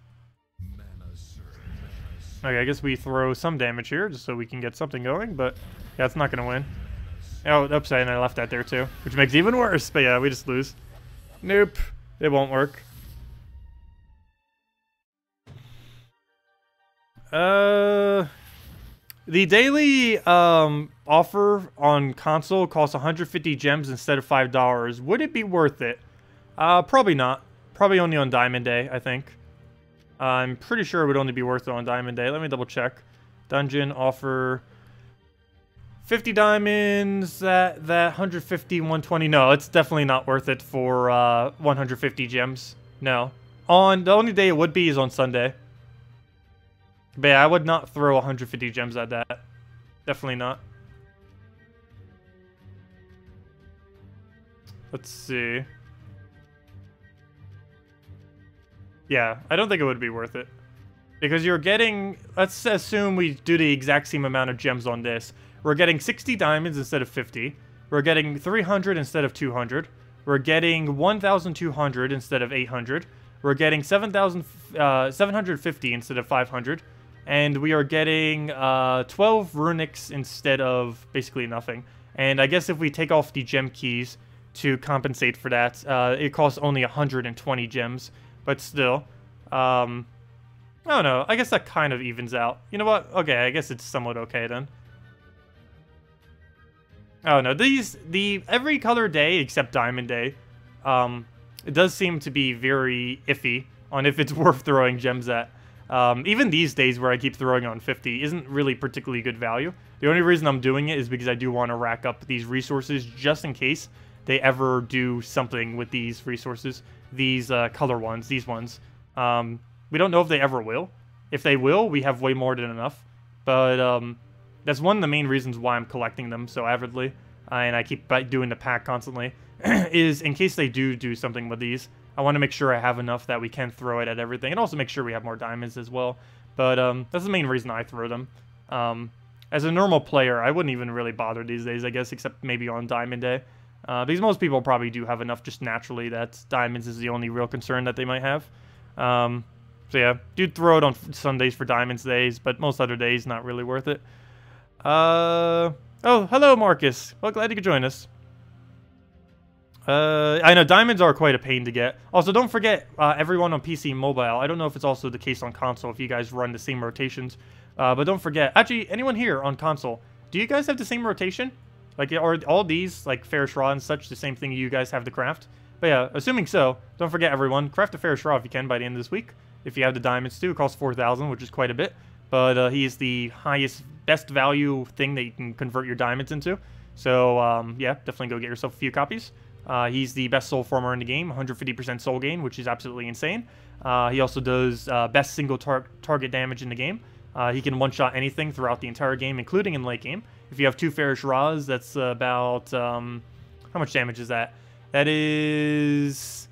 Okay, I guess we throw some damage here just so we can get something going, but yeah, it's not going to win. Oh, upside, and I left that there too, which makes it even worse. But yeah, we just lose. Nope, it won't work. The daily offer on console costs 150 gems instead of $5. Would it be worth it? Probably not. Probably only on Diamond Day, I think. I'm pretty sure it would only be worth it on Diamond Day. Let me double check. Dungeon offer 50 diamonds, that 150, 120. No, it's definitely not worth it for 150 gems. No. The only day it would be is on Sunday. But yeah, I would not throw 150 gems at that. Definitely not. Let's see. Yeah, I don't think it would be worth it. Because you're getting... Let's assume we do the exact same amount of gems on this. We're getting 60 diamonds instead of 50. We're getting 300 instead of 200. We're getting 1,200 instead of 800. We're getting 750 instead of 500. And we are getting 12 runics instead of basically nothing. And I guess if we take off the gem keys to compensate for that, it costs only 120 gems. But still, I don't know. I guess that kind of evens out. You know what? Okay, I guess it's somewhat okay then. Oh no, every color day except Diamond Day, it does seem to be very iffy on if it's worth throwing gems at. Even these days where I keep throwing on 50 isn't really particularly good value. The only reason I'm doing it is because I do want to rack up these resources just in case they ever do something with these resources. These color ones, these ones. We don't know if they ever will. If they will, we have way more than enough. But that's one of the main reasons why I'm collecting them so avidly. And I keep doing the pack constantly. Is in case they do something with these. I want to make sure I have enough that we can throw it at everything. And also make sure we have more diamonds as well. But that's the main reason I throw them. As a normal player, I wouldn't even really bother these days, I guess, except maybe on Diamond Day. Because most people probably do have enough just naturally that diamonds is the only real concern that they might have. So yeah, do throw it on Sundays for diamonds days, but most other days, not really worth it. Oh, hello, Marcus. Well, glad you could join us. I know diamonds are quite a pain to get. Also, don't forget, everyone on PC and mobile. I don't know if it's also the case on console if you guys run the same rotations. But don't forget, actually, anyone here on console, do you guys have the same rotation? Like, are all these, like, Ferrous Raw and such, the same thing you guys have to craft? But yeah, assuming so, don't forget, everyone, craft a Ferrous Raw if you can by the end of this week. If you have the diamonds, too. It costs 4,000, which is quite a bit. But he is the highest, best value thing that you can convert your diamonds into. So, yeah, definitely go get yourself a few copies. He's the best soul former in the game, 150% soul gain, which is absolutely insane. He also does best single target damage in the game. He can one-shot anything throughout the entire game, including in late game. If you have 2 Ferrous Raws, that's about... how much damage is that? That is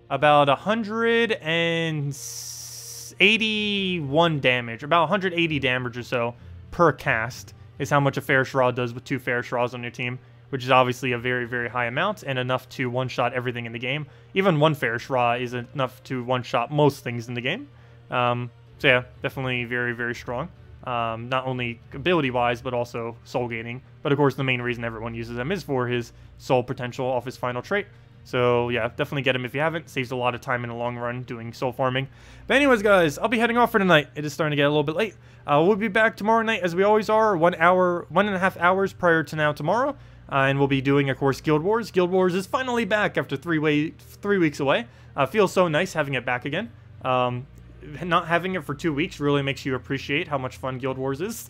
about 181 damage. About 180 damage or so per cast is how much a Ferrous Raw does with 2 Ferrous Raws on your team, which is obviously a very, very high amount and enough to one-shot everything in the game. Even 1 Ferrous Raw is enough to one-shot most things in the game. So yeah, definitely very, very strong. not only ability-wise, but also soul gaining. But of course, the main reason everyone uses him is for his soul potential off his final trait. So yeah, definitely get him if you haven't. Saves a lot of time in the long run doing soul farming. But anyways, guys, I'll be heading off for tonight. It is starting to get a little bit late. We'll be back tomorrow night as we always are, 1.5 hours prior to now tomorrow. And we'll be doing, of course, Guild Wars. Guild Wars is finally back after 3 weeks away. Feels so nice having it back again. Not having it for 2 weeks really makes you appreciate how much fun Guild Wars is.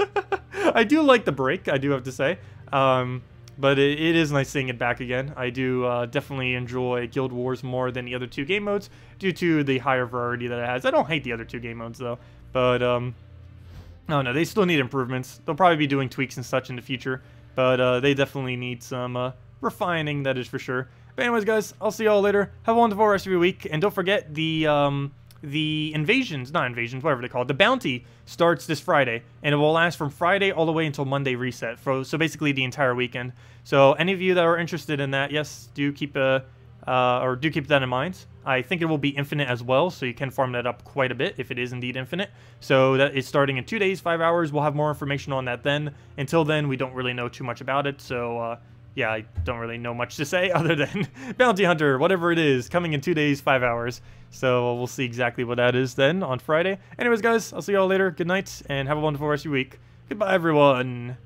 I do like the break, I do have to say. But it is nice seeing it back again. I do definitely enjoy Guild Wars more than the other 2 game modes due to the higher variety that it has. I don't hate the other 2 game modes though, but no, they still need improvements. They'll probably be doing tweaks and such in the future, but they definitely need some refining, that is for sure. But anyways, guys, I'll see y'all later. Have a wonderful rest of your week, and don't forget the invasions, not invasions, whatever they call it, the bounty starts this Friday, and it will last from Friday all the way until Monday reset, so basically the entire weekend. So any of you that are interested in that, yes, do keep that in mind. I think it will be infinite as well, so you can farm that up quite a bit if it is indeed infinite. So that is starting in 2 days, 5 hours. We'll have more information on that then. Until then, we don't really know too much about it, so yeah, I don't really know much to say other than Bounty Hunter, whatever it is, coming in 2 days, 5 hours. So we'll see exactly what that is then on Friday. Anyways, guys, I'll see y'all later. Good night, and have a wonderful rest of your week. Goodbye, everyone.